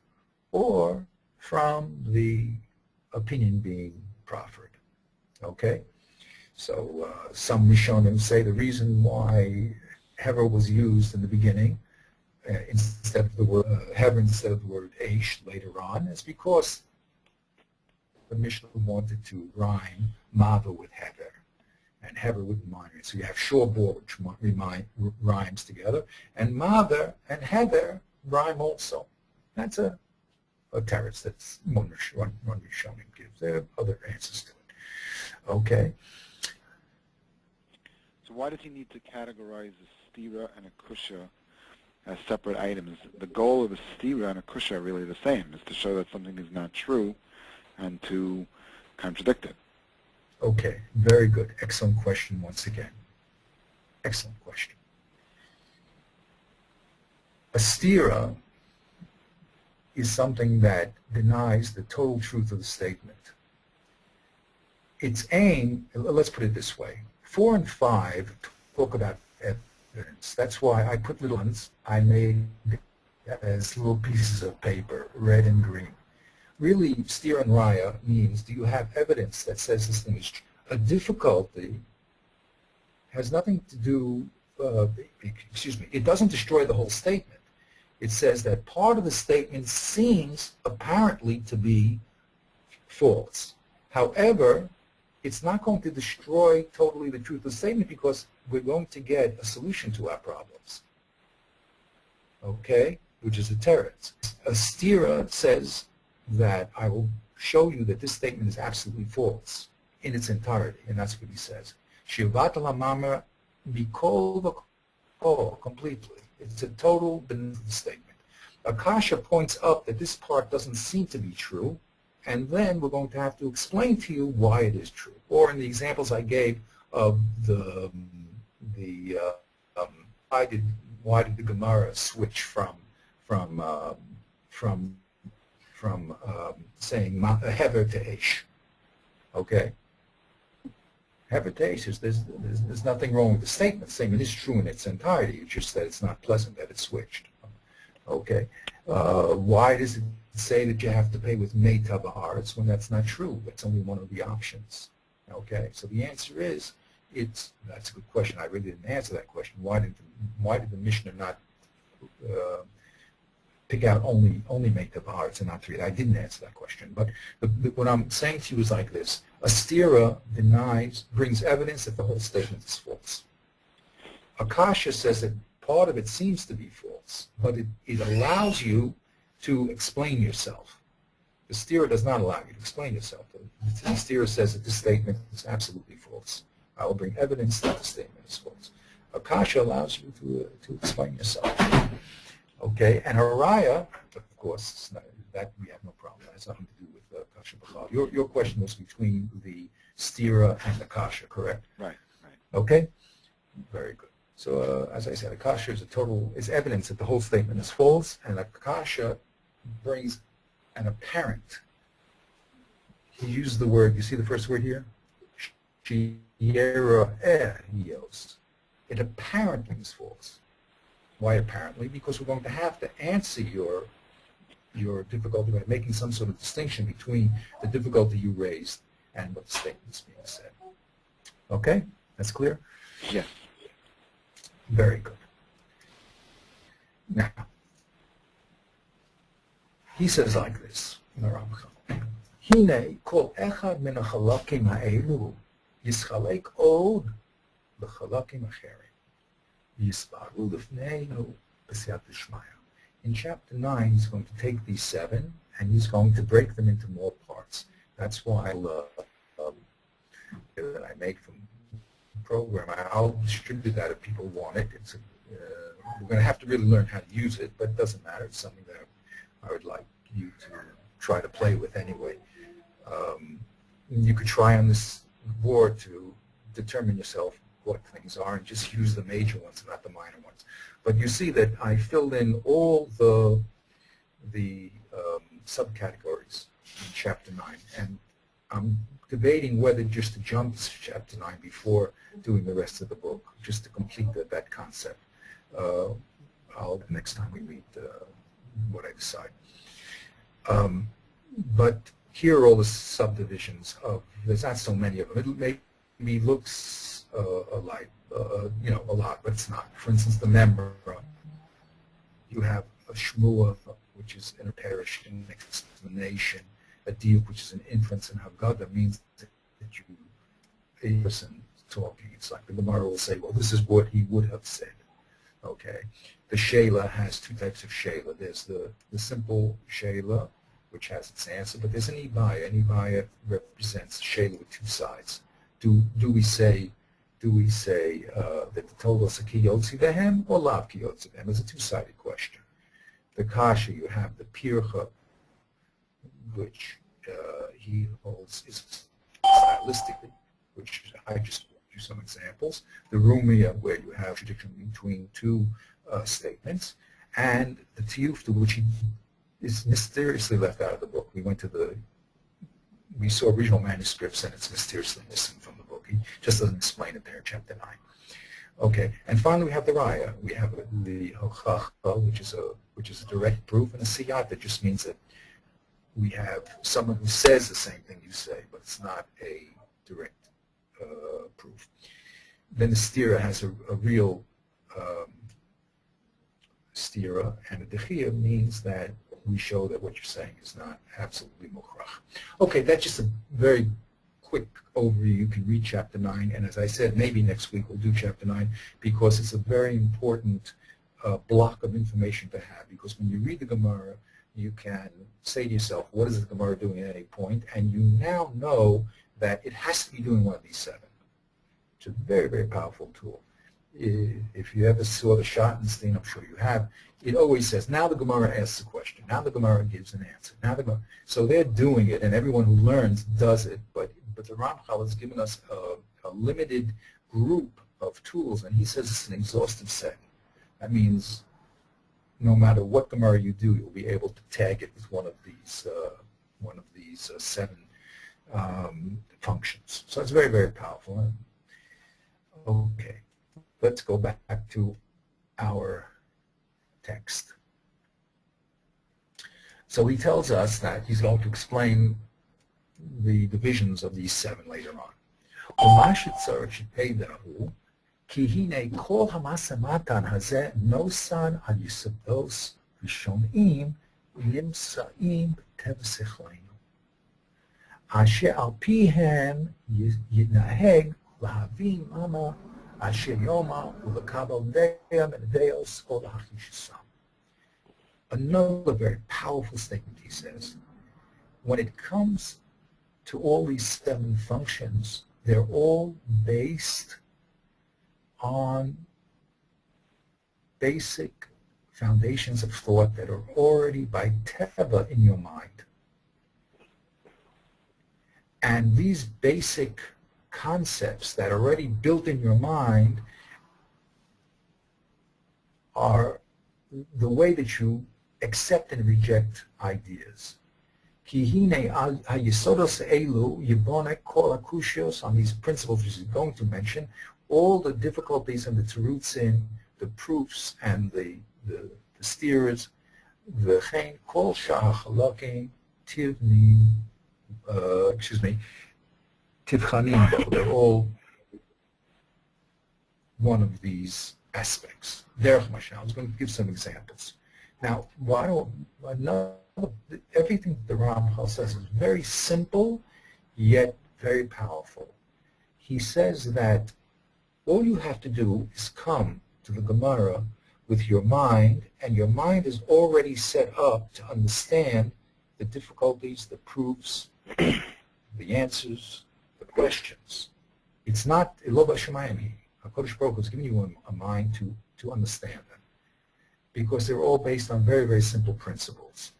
or from the opinion being proffered. Okay? So some Rishonim say the reason why hever was used in the beginning instead of the word hever instead of the word eish later on is because the Mishnah wanted to rhyme mava with hever, and hever with minor. So you have shor bor, which rhymes together, and mava and hever rhyme also. That's a teretz that's one Rishonim gives. There are other answers to it. Okay. So why does he need to categorize a stira and a kusha as separate items? The goal of a stira and a kusha are really the same, is to show that something is not true and to contradict it. Okay, very good. Excellent question once again. Excellent question. A stira is something that denies the total truth of the statement. Its aim, let's put it this way, 4 and 5 talk about evidence. That's why I put little ones I made as little pieces of paper, red and green. Really, stira and raya means, do you have evidence that says this thing is true? A difficulty has nothing to do, it doesn't destroy the whole statement. It says that part of the statement seems apparently to be false. However, it's not going to destroy totally the truth of the statement because we're going to get a solution to our problems. Okay? Which is a teretz. A stira says that I will show you that this statement is absolutely false in its entirety, and that's what he says. Shivat al-mamar bikol v'kol, completely. It's a total statement. Akasha points up that this part doesn't seem to be true, and then we're going to have to explain to you why it is true. Or in the examples I gave of why did the Gemara switch from saying hever to eish? Okay, hever to eish is there's nothing wrong with the statement. The statement is true in its entirety. It's just that it's not pleasant that it switched. Okay, why does it say that you have to pay with meita b'haaretz when that's not true? That's only one of the options. Okay, so the answer is that's a good question. I really didn't answer that question. Why did the Mishnah not pick out only meita b'haaretz and not 3? I didn't answer that question. But what I'm saying to you is like this: a stira brings evidence that the whole statement is false. Akasha says that part of it seems to be false, but it allows you to explain yourself. The stira does not allow you to explain yourself. The stira says that this statement is absolutely false. I will bring evidence that the statement is false. Akasha allows you to explain yourself. Okay, and Haraya, of course, that we have no problem. That has nothing to do with Akasha B'chal. Your question was between the stira and Akasha, correct? Right. Okay, very good. So as I said, Akasha is evidence that the whole statement is false, and Akasha brings an apparent. He uses the word, you see the first word here? It apparently is false. Why apparently? Because we're going to have to answer your difficulty by making some sort of distinction between the difficulty you raised and what the statement is being said. Okay? That's clear? Yes. Very good. Now, he says like this in the Ramchal. Hine kol echad min hachalakim ha'elu yischalek od b'chalakim acherim yisbaru lifneinu b'siyat d'shmaya. In chapter 9, he's going to take these 7 and he's going to break them into more parts. That's why that I make from the program, I'll distribute that if people want it. It's we're going to have to really learn how to use it, but it doesn't matter. It's something that I would like you to try to play with anyway. You could try on this board to determine yourself what things are and just use the major ones, not the minor ones. But you see that I filled in all the subcategories in Chapter 9, and I'm debating whether just to jump to Chapter 9 before doing the rest of the book, just to complete that concept. Next time we read what I decide. But here are all the subdivisions of, there's not so many of them. It maybe looks alike, a lot, but it's not. For instance, the member, you have a shmua, which is an parish in explanation, a diuk, which is an inference, and haggadah means that a person talking. It's like the Gemara will say, well, this is what he would have said. Okay. The Sheila has 2 types of Sheila. There's the simple Sheila, which has its answer, but there's an Ibaya. An Ibaya represents Sheila with 2 sides. Do we say that the Torah is a kiyotzi vehem or lav kiyotzi vehem? It's a 2-sided question. The Kasha, you have the Pircha, which he holds is stylistically, which I just do some examples. The Rumiyah, where you have contradiction between 2 statements, and the Tiyufta, which he is mysteriously left out of the book. We saw original manuscripts, and it's mysteriously missing from the book. He just doesn't explain it there in Chapter 9. Okay, and finally we have the Raya. We have the Hochacha, which is a direct proof, and a Siyat that just means that we have someone who says the same thing you say, but it's not a direct proof. Then the stira has a real stira, and a dechia means that we show that what you're saying is not absolutely mukhrach. Okay, that's just a very quick overview. You can read Chapter 9, and as I said, maybe next week we'll do Chapter 9 because it's a very important block of information to have, because when you read the Gemara, you can say to yourself, what is the Gemara doing at any point? And you now know that it has to be doing one of these 7. It's a very, very powerful tool. If you ever saw the Schottenstein, I'm sure you have, it always says, now the Gemara asks a question, now the Gemara gives an answer. So they're doing it, and everyone who learns does it, but the Ramchal has given us a limited group of tools, and he says it's an exhaustive set. That means no matter what Gemara you do, you'll be able to tag it with one of these 7 functions. So it's very, very powerful. Okay, let's go back to our text. So he tells us that he's going to explain the divisions of these 7 later on. כי הנה כל המשא ומתן הזה נוסד על יסודות ראשוניים נמצאים בטבע שכלנו, אשר על פיהם יתנהג להבין למה אשר יאמר ולקבל דעה מן הדעות או להכחישם. Another very powerful statement he says. When it comes to all these 7 functions, they're all based on basic foundations of thought that are already by teva in your mind. And these basic concepts that are already built in your mind are the way that you accept and reject ideas. On these principles which he's going to mention, all the difficulties and the terutzim, the proofs and the steers, v'chein kol sha'achalakim tivchanim, they're all one of these aspects. Derech mashal. I was going to give some examples. Now, everything that the Ramchal says is very simple, yet very powerful. He says that all you have to do is come to the Gemara with your mind, and your mind is already set up to understand the difficulties, the proofs, the answers, the questions. It's not Iloba Shemayim. HaKadosh Baruch Hu is giving you a mind to understand them, because they're all based on very, very simple principles.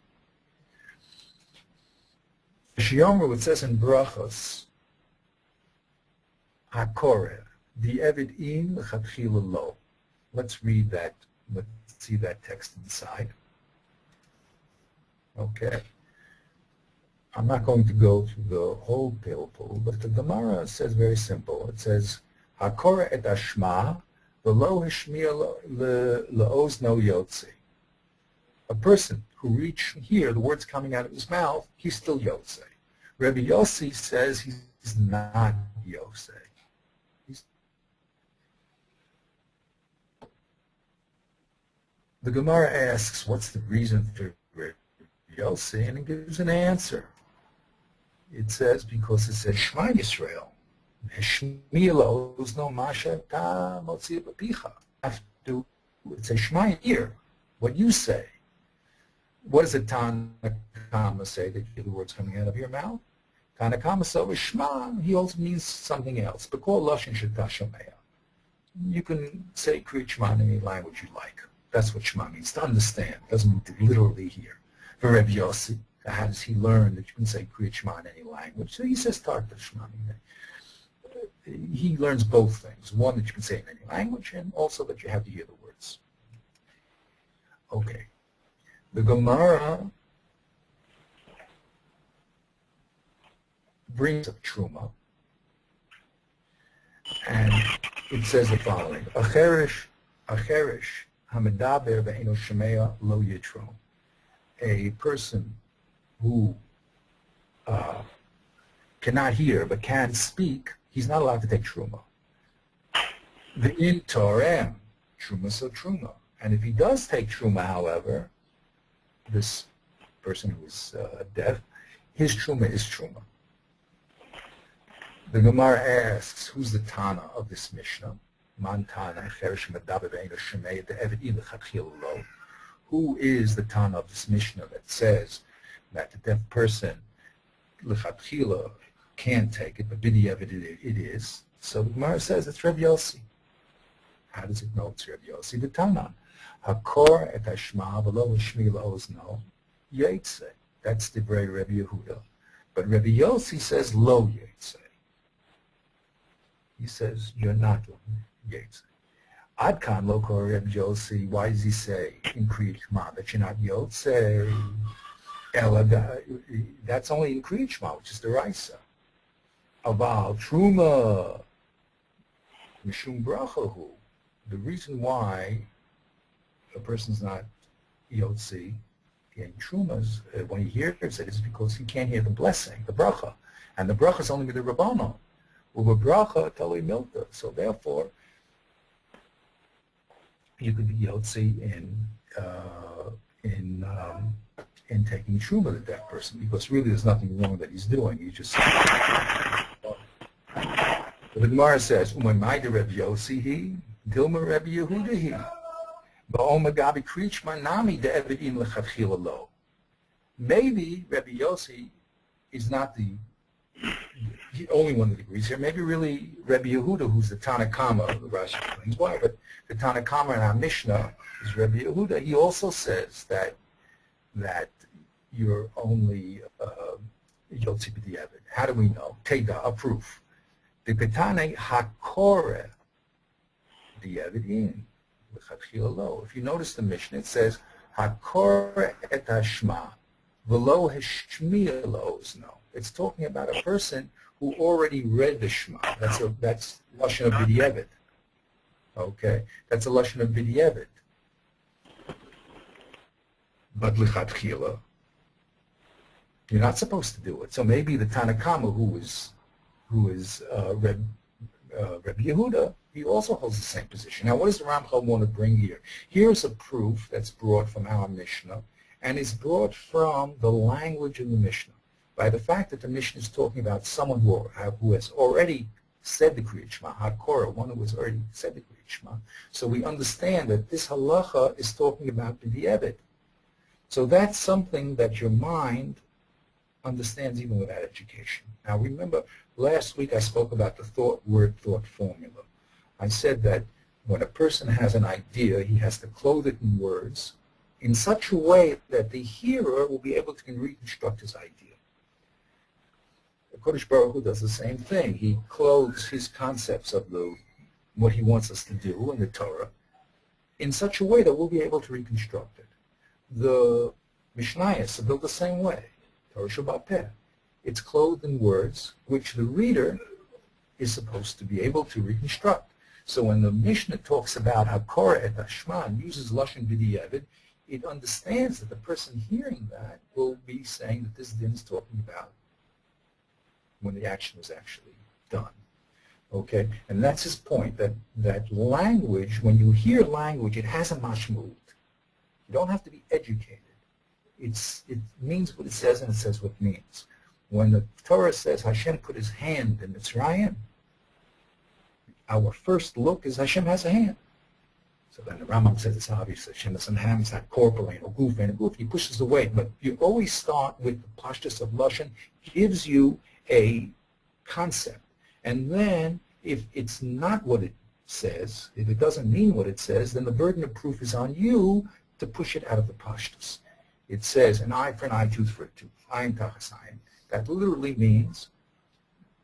Shiyomru, it says in Brachos, HaKoreh, the Eved in L'chatchila lo. Let's read that. Let's see that text inside. Okay. I'm not going to go through the whole pilpul, but the Gemara says very simple. It says, HaKoreh et Ashma, v'lo hishmiya le'ozno yotze. A person who reached here, the words coming out of his mouth, he's still yotze. Rabbi Yossi says he's not yotze. The Gemara asks, what's the reason for Rabbi Yossi? And it gives an answer. It says, because it says, Shema Yisrael. Hishmiya le'ozno masha ta motzi b'picha. It says, Shema here, what you say. What does a Tanakama say that you hear the words coming out of your mouth? Tanakama says, Shema, he also means something else. B'kol lashon shetashameya. You can say Kriyat Shema in any language you like. That's what Shema means, to understand. It doesn't mean to literally hear. For Rabbi Yossi, how does he learn that you can say Kriyat Shema in any language? So he says Tarta Shema. He learns both things. One, that you can say in any language, and also that you have to hear the words. Okay. The Gemara brings up Truma, and it says the following: Acherish, hamidaber ve'eno shemea lo yitro. A person who cannot hear but can speak, he's not allowed to take Truma. The in Torem, Truma so Truma. And if he does take Truma, however, this person who is deaf, his Truma is Truma. The Gemara asks, who's the Tana of this Mishnah? Who is the Tana of this Mishnah that says that the deaf person, l'chatchila, can't take it, but b'diavad it is? So the Gemara says it's Rabbi Yossi. How does it know it's Rabbi Yossi? The Tana. Hakor et hashma v'lo hashmi la'ozno yetze. That's the very Rabbi Yehuda. But Rabbi Yossi says lo yetze. He says you're not yetze. Adkan lo kor Rabbi Yossi. Why does he say in Kriyat Shema that you're not yotze? That's only in Kriyat Shema, which is the Raisa. Aval Truma Mishum Brachahu. The reason why a person's not yotzi getting trumas when he hears it is because he can't hear the blessing, the bracha, and the bracha is only with the rabbanon. Well, the bracha tali milta. So therefore, you could be yotzi in taking truma to that person, because really there's nothing wrong that he's doing. He just. The Gemara says, "Umayda Reb Yossi he, Dilma Reb Yehuda he." Maybe Rabbi Yossi is not the only one that agrees here. Maybe really Rabbi Yehuda, who's the Tanakama of the Rashi explains why, but the Tanakama in our Mishnah is Rabbi Yehuda. He also says that you're only Yotzi b'diavad. How do we know? Teda, a proof. The Ketane Hakore b'diavad in. If you notice the Mishnah, it says Hakor et hashma v'lo hashmiya le'ozno. It's talking about a person who already read the Shema. That's lashon of b'diavad. Okay, that's a lashon of b'diavad. But lichatchila, you're not supposed to do it. So maybe the Tanakama, who is Rabbi Yehuda, he also holds the same position. Now, what does the Ramchal want to bring here? Here's a proof that's brought from our Mishnah, and is brought from the language of the Mishnah, by the fact that the Mishnah is talking about someone who has already said the Kriyat Shema, HaKorah, one who has already said the Kriyat Shema. So we understand that this halacha is talking about B'di'evet. So that's something that your mind understands even without education. Now remember, last week I spoke about the word-thought formula. I said that when a person has an idea, he has to clothe it in words in such a way that the hearer will be able to reconstruct his idea. The Kodesh Baruch Hu does the same thing. He clothes his concepts of what he wants us to do in the Torah in such a way that we'll be able to reconstruct it. The Mishnayos are built the same way. Torah Sheba'al Peh. It's clothed in words which the reader is supposed to be able to reconstruct. So when the Mishnah talks about HaKorah et HaShema and uses Lashon B'di'evet, it understands that the person hearing that will be saying that this din is talking about when the action was actually done. Okay? And that's his point, that language, when you hear language, it has a mashmut. You don't have to be educated. It means what it says, and it says what it means. When the Torah says Hashem put his hand in Mitzrayim, our first look is Hashem has a hand. So then the Rambam says it's obvious that Hashem doesn't have, it's not corporal, and a goof, he pushes away. But you always start with the pashtus of Lashon, gives you a concept. And then if it's not what it says, if it doesn't mean what it says, then the burden of proof is on you to push it out of the pashtus. It says an eye for an eye, tooth for a tooth, ayin tachas ayin. That literally means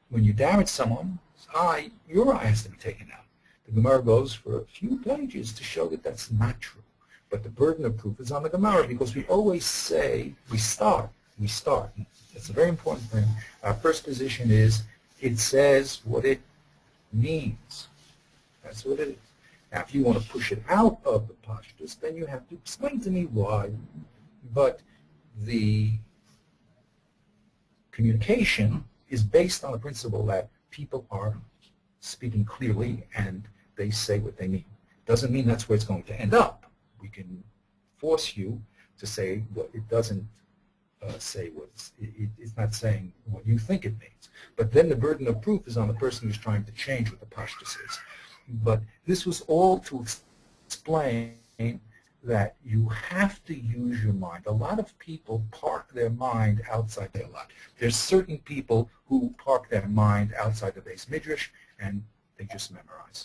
when you damage someone's eye, your eye has to be taken out. The Gemara goes for a few pages to show that that's not true. But the burden of proof is on the Gemara, because we always say, we start. That's a very important thing. Our first position is, it says what it means. That's what it is. Now, if you want to push it out of the pashtus, then you have to explain to me why. But the communication is based on the principle that people are speaking clearly and they say what they mean. Doesn't mean that's where it's going to end up. We can force you to say what it doesn't say what it's not saying what you think it means. But then the burden of proof is on the person who's trying to change what the pashtus is. But this was all to explain that you have to use your mind. A lot of people park their mind outside their lot. There's certain people who park their mind outside the Beis Midrash and they just memorize.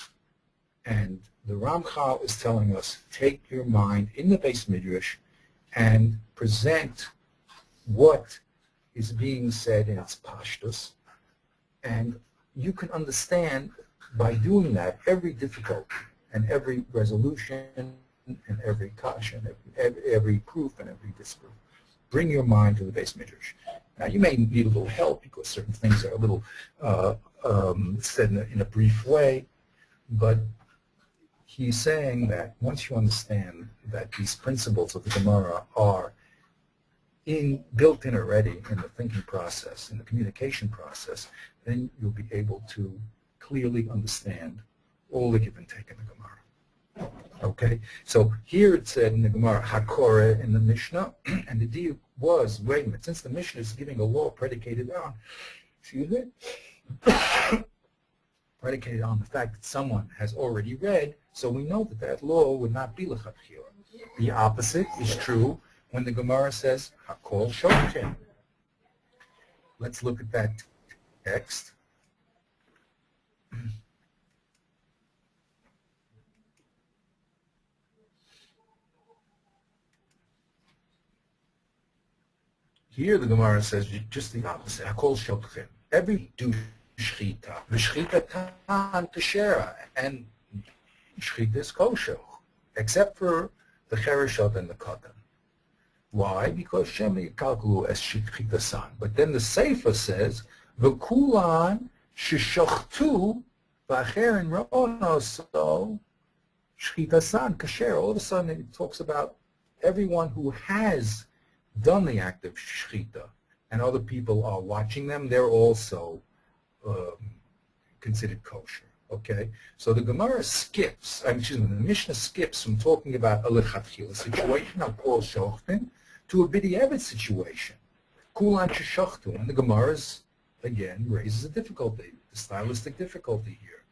And the Ramchal is telling us, take your mind in the Beis Midrash and present what is being said in its pashtus, and you can understand by doing that every difficulty and every resolution and every kasha and every proof and every disproof. Bring your mind to the Beis Midrash. Now you may need a little help because certain things are a little said in a brief way, but he's saying that once you understand that these principles of the Gemara are built in already in the thinking process, in the communication process, then you'll be able to clearly understand all the give and take in the Gemara. Okay? So here it said in the Gemara, HaKorah in the Mishnah, and the deal was, wait a minute, since the Mishnah is giving a law predicated on, predicated on the fact that someone has already read, so we know that that law would not be l'chatchila. The opposite is true when the Gemara says, HaKol Shoftim. Let's look at that text. Here the Gemara says just the opposite. HaKol Shoftim. Every do shchita. V'shchita tan teshera. And shchita is kosher, except for the chereshot and the katan. Why? Because Shem Yikalkulu as shchita san. But then the Sefer says, V'kulan sheshachtu v'acherin ro'onoso shchita san kasher. All of a sudden it talks about everyone who has done the act of shchita and other people are watching them, they're also considered kosher. Okay, so the Gemara skips, excuse me, the Mishnah skips from talking about a lechatchila situation, a kol shochtin, to a b'diavad situation, kulan sheshachtu, and the Gemara again raises a difficulty, the stylistic difficulty here.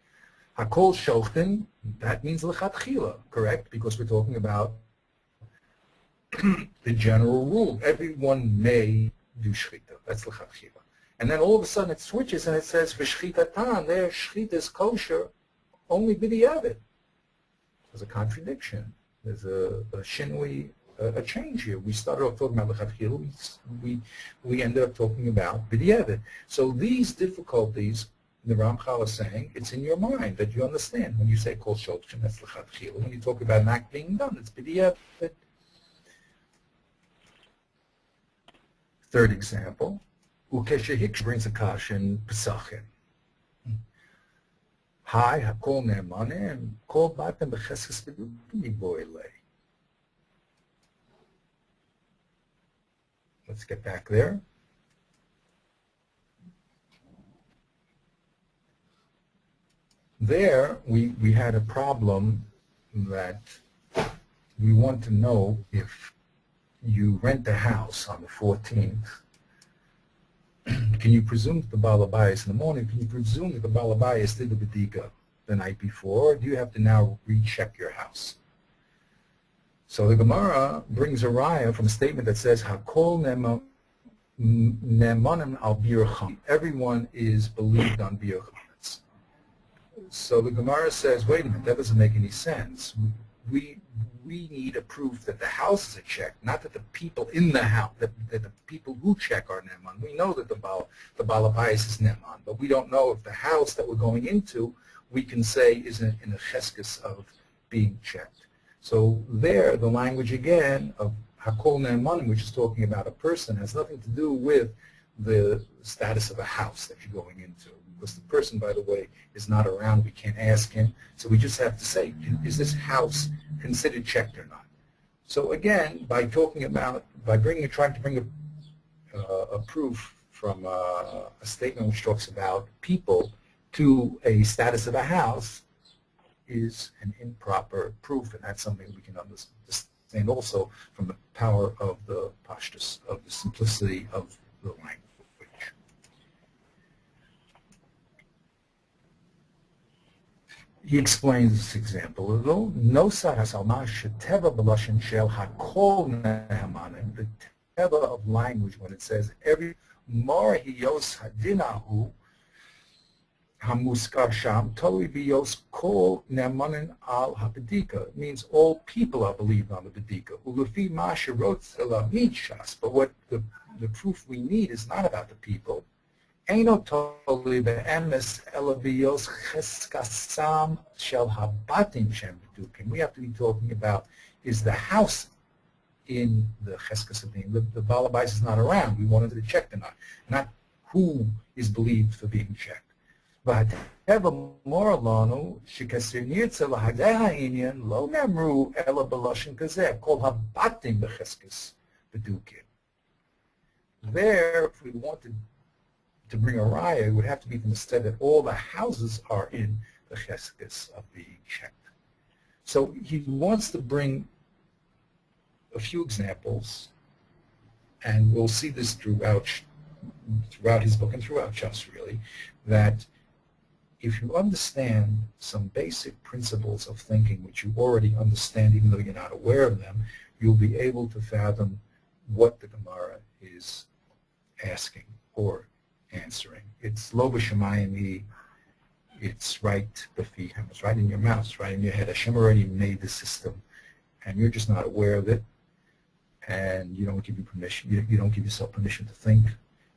Hakol shochtin, that means lechatchila, correct? Because we're talking about the general rule. Everyone may do shchita. That's lechatchila. And then all of a sudden it switches and it says, v'shchitatan, there shchita is kosher, only b'diavad. There's a contradiction. There's a shinui, a change here. We started off talking about lechatchila, we ended up talking about b'diavad. So these difficulties, the Ramchal is saying, it's in your mind that you understand. When you say kol shokshim, that's lechatchila. When you talk about not being done, it's b'diavad. Third example. Ukeshehik brings a kash in Pesachim. Hi, hakol ne'emanim, kol batem b'cheskes b'dukim boile. Let's get back there. There, we had a problem that we want to know if you rent a house on the 14th, can you presume that the Baal Habayis in the morning, can you presume that the Baal Habayis did the Bedika the night before, or do you have to now recheck your house? So the Gemara brings a raya from a statement that says, Hakol ne'emanim al bircham. Everyone is believed on bircham. So the Gemara says, wait a minute, that doesn't make any sense. We need a proof that the houses are checked, not that the people in the house, that the people who check are Neman. We know that the Baal Habayis is Neman, but we don't know if the house that we're going into, we can say is in a cheskes of being checked. So there, the language again of Hakol Ne'emanim, which is talking about a person, has nothing to do with the status of a house that you're going into. Because the person, by the way, is not around. We can't ask him. So we just have to say, is this house considered checked or not? So again, by talking about, trying to bring a proof from a statement which talks about people to a status of a house is an improper proof, and that's something we can understand also from the power of the pashtus, of the simplicity of the language. He explains this example. No sarasalma sheteva b'lashon shel hakol ne'emanim. The teva of language, when it says every mar hiyos hadinahu hamuskar sham tolui biyos kol ne'emanim al habedika. It means all people are believed on the bedika. Ulefi ma sherotz elamid shas. But what the proof we need is not about the people. We have to be talking about, is the house in the cheskas abim? The Baal Habayis is not around. We wanted to check or not who is believed for being checked. There, if we wanted to bring a raya, it would have to be from the state that all the houses are in the cheskes of being checked. So he wants to bring a few examples, and we'll see this throughout his book and throughout Shas, really, that if you understand some basic principles of thinking, which you already understand even though you're not aware of them, you'll be able to fathom what the Gemara is asking or answering. It's lo b'shamayim, it's right b'fihem, it's right in your mouth, it's right in your head. Hashem already made the system, and you're just not aware of it, and you don't give you permission. You don't give yourself permission to think,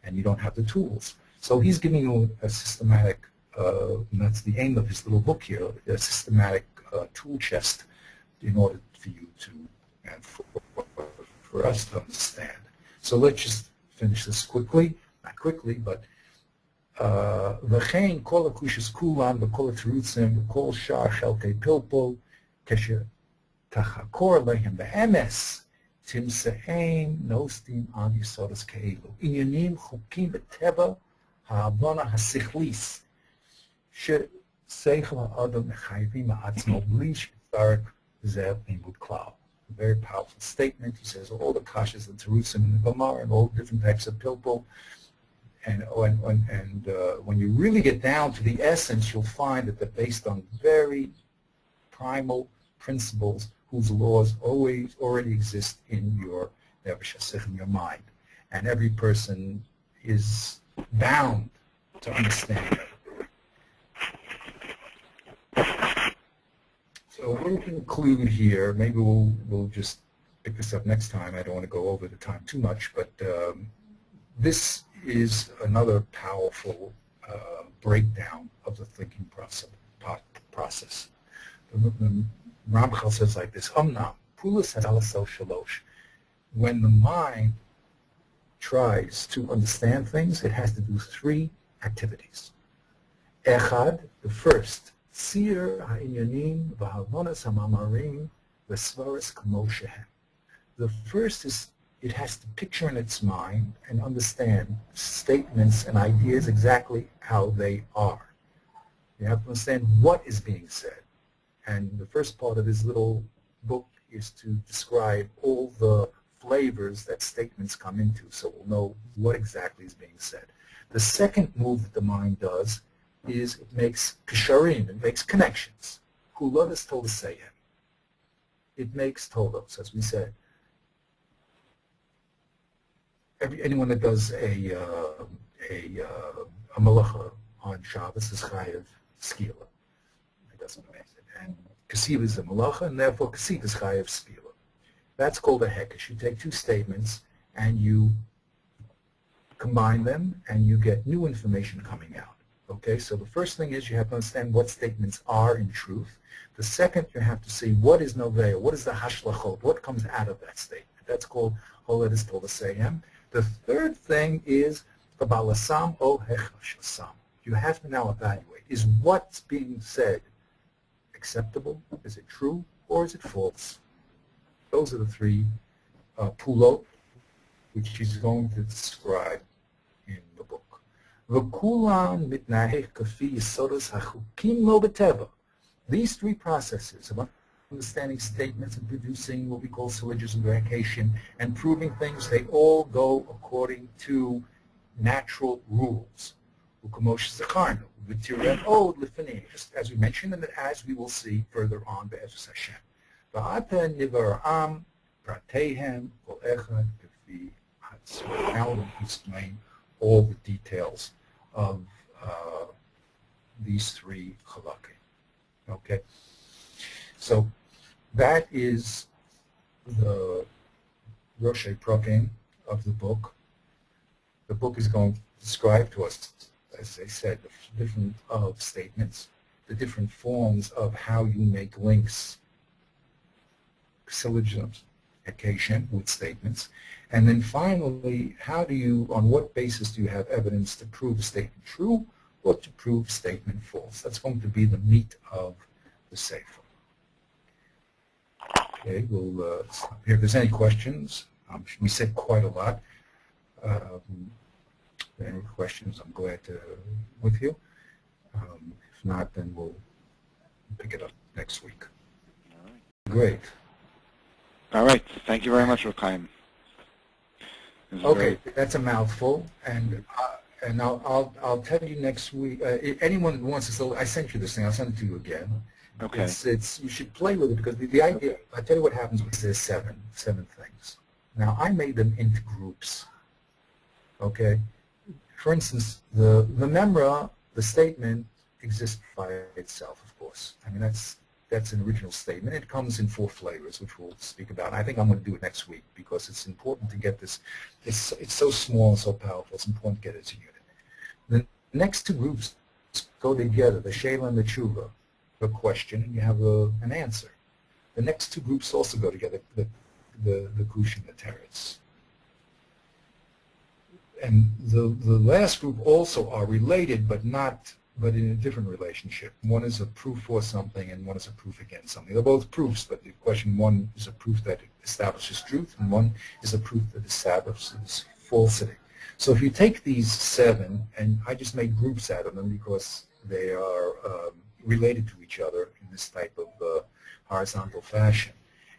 and you don't have the tools. So he's giving you a systematic, and that's the aim of his little book here, a systematic tool chest in order for you to, and for us to understand. So let's just finish this quickly. Not quickly, but v'chein kol akushas kulan v'kol terutzim v'kol shar chelkei pilpul kesher tachakor lehem be'emes timseim nostim an yisodas ke'elu inyanim chukim b'teva ha'avona hasichlis Seichel ha'adam mechayvim ha'atzmo bli sheytzarek zeh limud klal. A very powerful statement. He says all the kashas and terusim in the Gemara and all different types of pilpul. And when you really get down to the essence, you'll find that they're based on very primal principles whose laws already exist in your nefesh hasich, in your mind. And every person is bound to understand that. So we'll conclude here. Maybe we'll just pick this up next time. I don't want to go over the time too much, but this is another powerful breakdown of the thinking process. The Ramchal says like this: Amnam pulas halaso shalosh. When the mind tries to understand things, it has to do three activities. Echad, the first, tzir ha'inyanim v'havonas ha'mamarim v'svaris k'mo shehem. The first is it has to picture in its mind and understand statements and ideas exactly how they are. You have to understand what is being said. And the first part of this little book is to describe all the flavors that statements come into, so we'll know what exactly is being said. The second move that the mind does is it makes kisharim, it makes connections. Kulot is told to say him. It makes tolos, as we said. Anyone that does a malacha on Shabbos is chayav skila. It doesn't make it. And kasiv is a malacha, and therefore kasiv is chayav skila. That's called a hekesh. You take two statements and you combine them, and you get new information coming out. Okay, so the first thing is you have to understand what statements are in truth. The second, you have to see what is novea, what is the hashlachot, what comes out of that statement. That's called holed is told to say him. The third thing is the balasam o hechashasam. You have to now evaluate, is what's being said acceptable? Is it true? Or is it false? Those are the three pulot, which he's going to describe in the book. V'kulan mitnahech kafi yisodos hachukim lo b'teva. These three processes of understanding statements and producing what we call syllogism verification and proving things, they all go according to natural rules. Just as we mentioned and as we will see further on, Be'ezus Hashem. Now we'll explain all the details of these three halakim. Okay, so that is the Rosh Prakim of the book. The book is going to describe to us, as I said, the different statements, the different forms of how you make links, syllogisms, occasion with statements, and then finally, how do you, on what basis do you have evidence to prove a statement true or to prove statement false? That's going to be the meat of the Sefer. Okay, we'll stop here. If there's any questions, we said quite a lot. Any questions, I'm glad to with you. If not, then we'll pick it up next week. All right. Great. All right. Thank you very much, Rakaim. Okay, that's a mouthful, and I'll tell you next week. Anyone who wants to, I sent you this thing. I'll send it to you again. Okay. It's you should play with it because the idea. I tell you what happens with there's seven things. Now I made them into groups. Okay. For instance, the memra, the statement exists by itself, of course. I mean that's an original statement. It comes in 4 flavors, which we'll speak about. I think I'm going to do it next week because it's important to get this. It's so small and so powerful. It's important to get it as a unit. The next 2 groups go together, the Sheila and the Tshuva, a question, and you have an answer. The next 2 groups also go together, the Kush and the Teretz. And the last group also are related, but in a different relationship. One is a proof for something, and one is a proof against something. They're both proofs, but the question, one is a proof that establishes truth, and one is a proof that establishes falsity. So if you take these 7, and I just made groups out of them because they are related to each other in this type of horizontal fashion.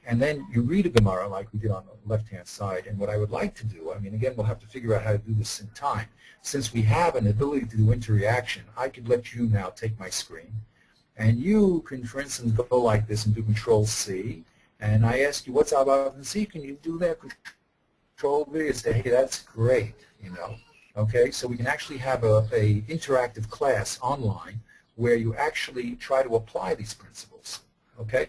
And then you read a Gemara like we did on the left-hand side, and what I would like to do, I mean, again, we'll have to figure out how to do this in time. Since we have an ability to do interaction, I could let you now take my screen, and you can, for instance, go like this and do Control-C, and I ask you, what's Aleph and C? Can you do that? Control-V and say, hey, that's great, you know. Okay, so we can actually have a interactive class online where you actually try to apply these principles, okay?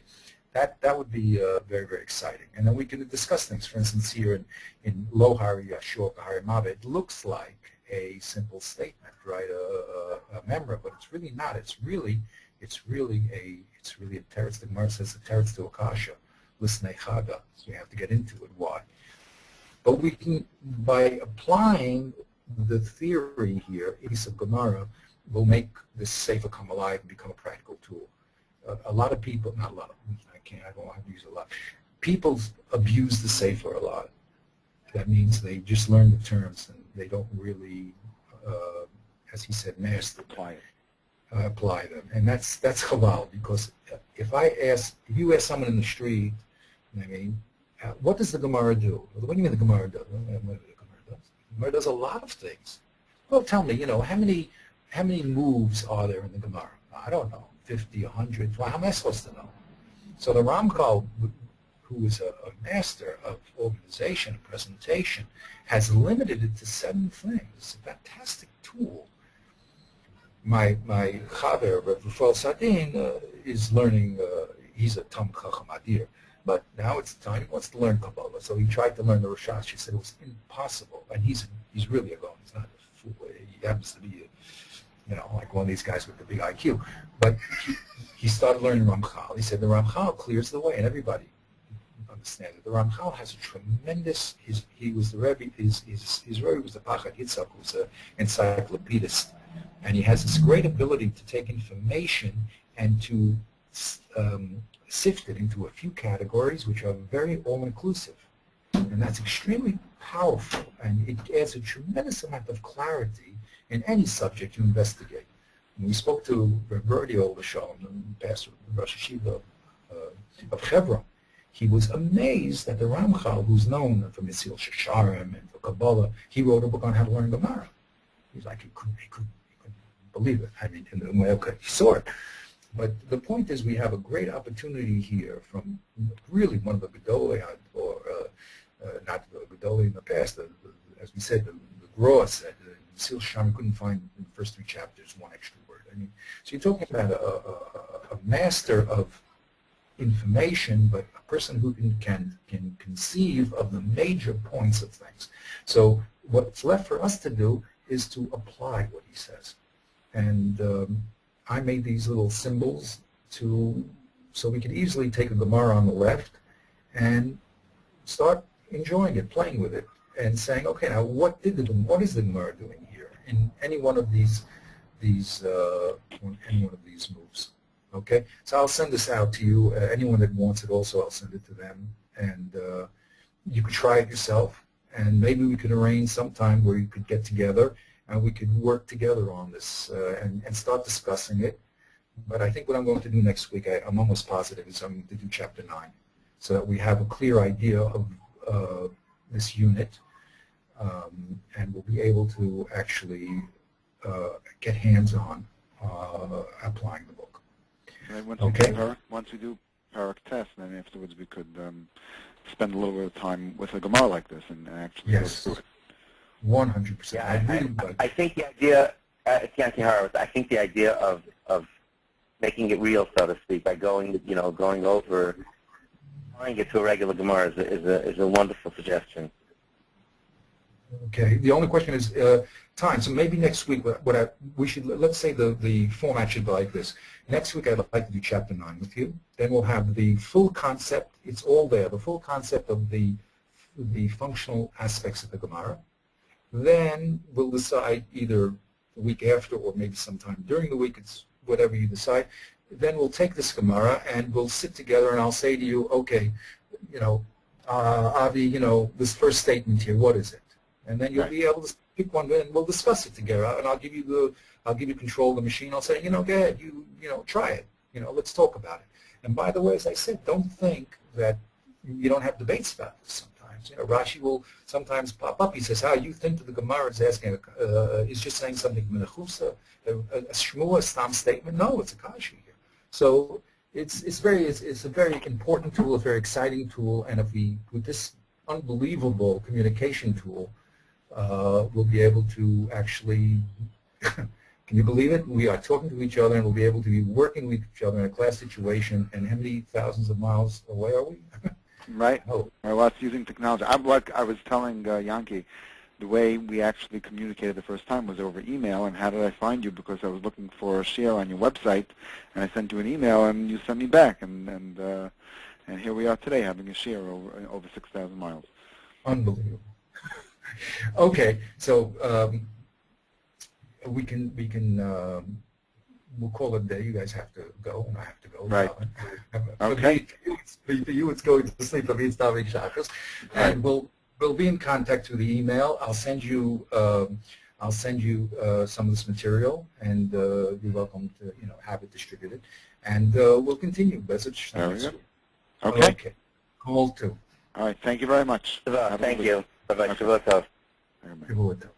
That would be very, very exciting. And then we can discuss things. For instance, here in Lo Hari Yashua Hari Mave, it looks like a simple statement, right? A memra, but it's really not. It's really a teretz. The Gemara says a teretz to akasha, l'snei chaga. So we have to get into it. Why? But we can, by applying the theory here, Isa Gemara, will make this Sefer come alive and become a practical tool. A lot of people, not a lot of, I don't want to use a lot. People abuse the Sefer a lot. That means they just learn the terms and they don't really, as he said, master apply them. And that's chabal, because if you ask someone in the street, I mean, what does the Gemara do? What do you mean the Gemara does? The Gemara does a lot of things. Well, tell me, you know, how many moves are there in the Gemara? I don't know, 50, 100. Well, how am I supposed to know? So the Ramchal, who is a master of organization and presentation, has limited it to 7 things. It's a fantastic tool. My Chaver, Rafael Sadin, is learning, he's a Tam Chacham Adir, but now it's time he wants to learn Kabbalah. So he tried to learn the Rashash. He said it was impossible. And he's really a Gaon. He's not a fool. He happens to be like one of these guys with the big IQ. But he started learning Ramchal. He said the Ramchal clears the way, and everybody understands it. The Ramchal has a tremendous, he was the Rebbe, his Rebbe was the Pachad Yitzhak, who was an encyclopedist. And he has this great ability to take information and to sift it into a few categories which are very all-inclusive. And that's extremely powerful, and it adds a tremendous amount of clarity in any subject you investigate. And we spoke to Berdi Olashon, the pastor of Rosh Hashiva of Hebron. He was amazed that the Ramchal, who's known for Mitzil Shasharim and for Kabbalah, he wrote a book on how to learn Gemara. He's like, he couldn't believe it. I mean, in the way he saw it. But the point is, we have a great opportunity here from really one of the Gedolei, or not the Gedolei in the past. As we said, the Groa said, Mitzil Shasharim couldn't find in the first 3 chapters 1 extra word. I mean, so you're talking about a master of information, but a person who can conceive of the major points of things. So what's left for us to do is to apply what he says. And I made these little symbols so we could easily take a Gemara on the left and start enjoying it, playing with it, and saying, okay, now what is the Gemara doing here in any one of these moves? Okay, so I'll send this out to you. Anyone that wants it also, I'll send it to them, and you could try it yourself, and maybe we could arrange some time where you could get together and we could work together on this and start discussing it. But I think what I'm going to do next week, I'm almost positive, is I'm going to do Chapter 9, so that we have a clear idea of this unit, and we'll be able to actually get hands-on applying the book. Right, Okay. Once we do Parak test, then afterwards we could spend a little bit of time with a Gemara like this and actually go through it. 100%. Yeah, I think the idea, I think the idea of making it real, so to speak, by going over, trying it to a regular Gemara is a wonderful suggestion. Okay. The only question is time. So maybe next week, we should, let's say the format should be like this. Next week, I'd like to do Chapter 9 with you. Then we'll have the full concept. It's all there. The full concept of the functional aspects of the Gemara. Then we'll decide either the week after or maybe sometime during the week. It's whatever you decide. Then we'll take this Gemara and we'll sit together and I'll say to you, okay, Avi, this first statement here, what is it? And then you'll be able to pick one and we'll discuss it together. And I'll give you control of the machine. I'll say, go ahead, try it. Let's talk about it. And by the way, as I said, don't think that you don't have debates about this sometimes. Rashi will sometimes pop up. He says, you think that the Gemara is asking, is just saying something mechusa, a shmua, stam statement? No, it's a kashi here. So it's a very important tool, a very exciting tool, and if we, with this unbelievable communication tool, we'll be able to actually, can you believe it? We are talking to each other and we'll be able to be working with each other in a class situation, and how many thousands of miles away are we? Right. Oh. Well, that's using technology. I was telling Yankee, the way we actually communicated the first time was over email. And how did I find you? Because I was looking for a share on your website, and I sent you an email, and you sent me back, and here we are today having a share over 6,000 miles. Unbelievable. Okay, so we'll call it a day. You guys have to go, and I have to go. Right. Okay. For you, it's going to sleep. For me, it's David Shackles. And we'll be in contact through the email. I'll send you some of this material, and you're welcome to have it distributed. And we'll continue. Message. There we go. Okay. Call 2. All right. Thank you very much. Thank you. Bye-bye. Shavua tov. Shavua tov.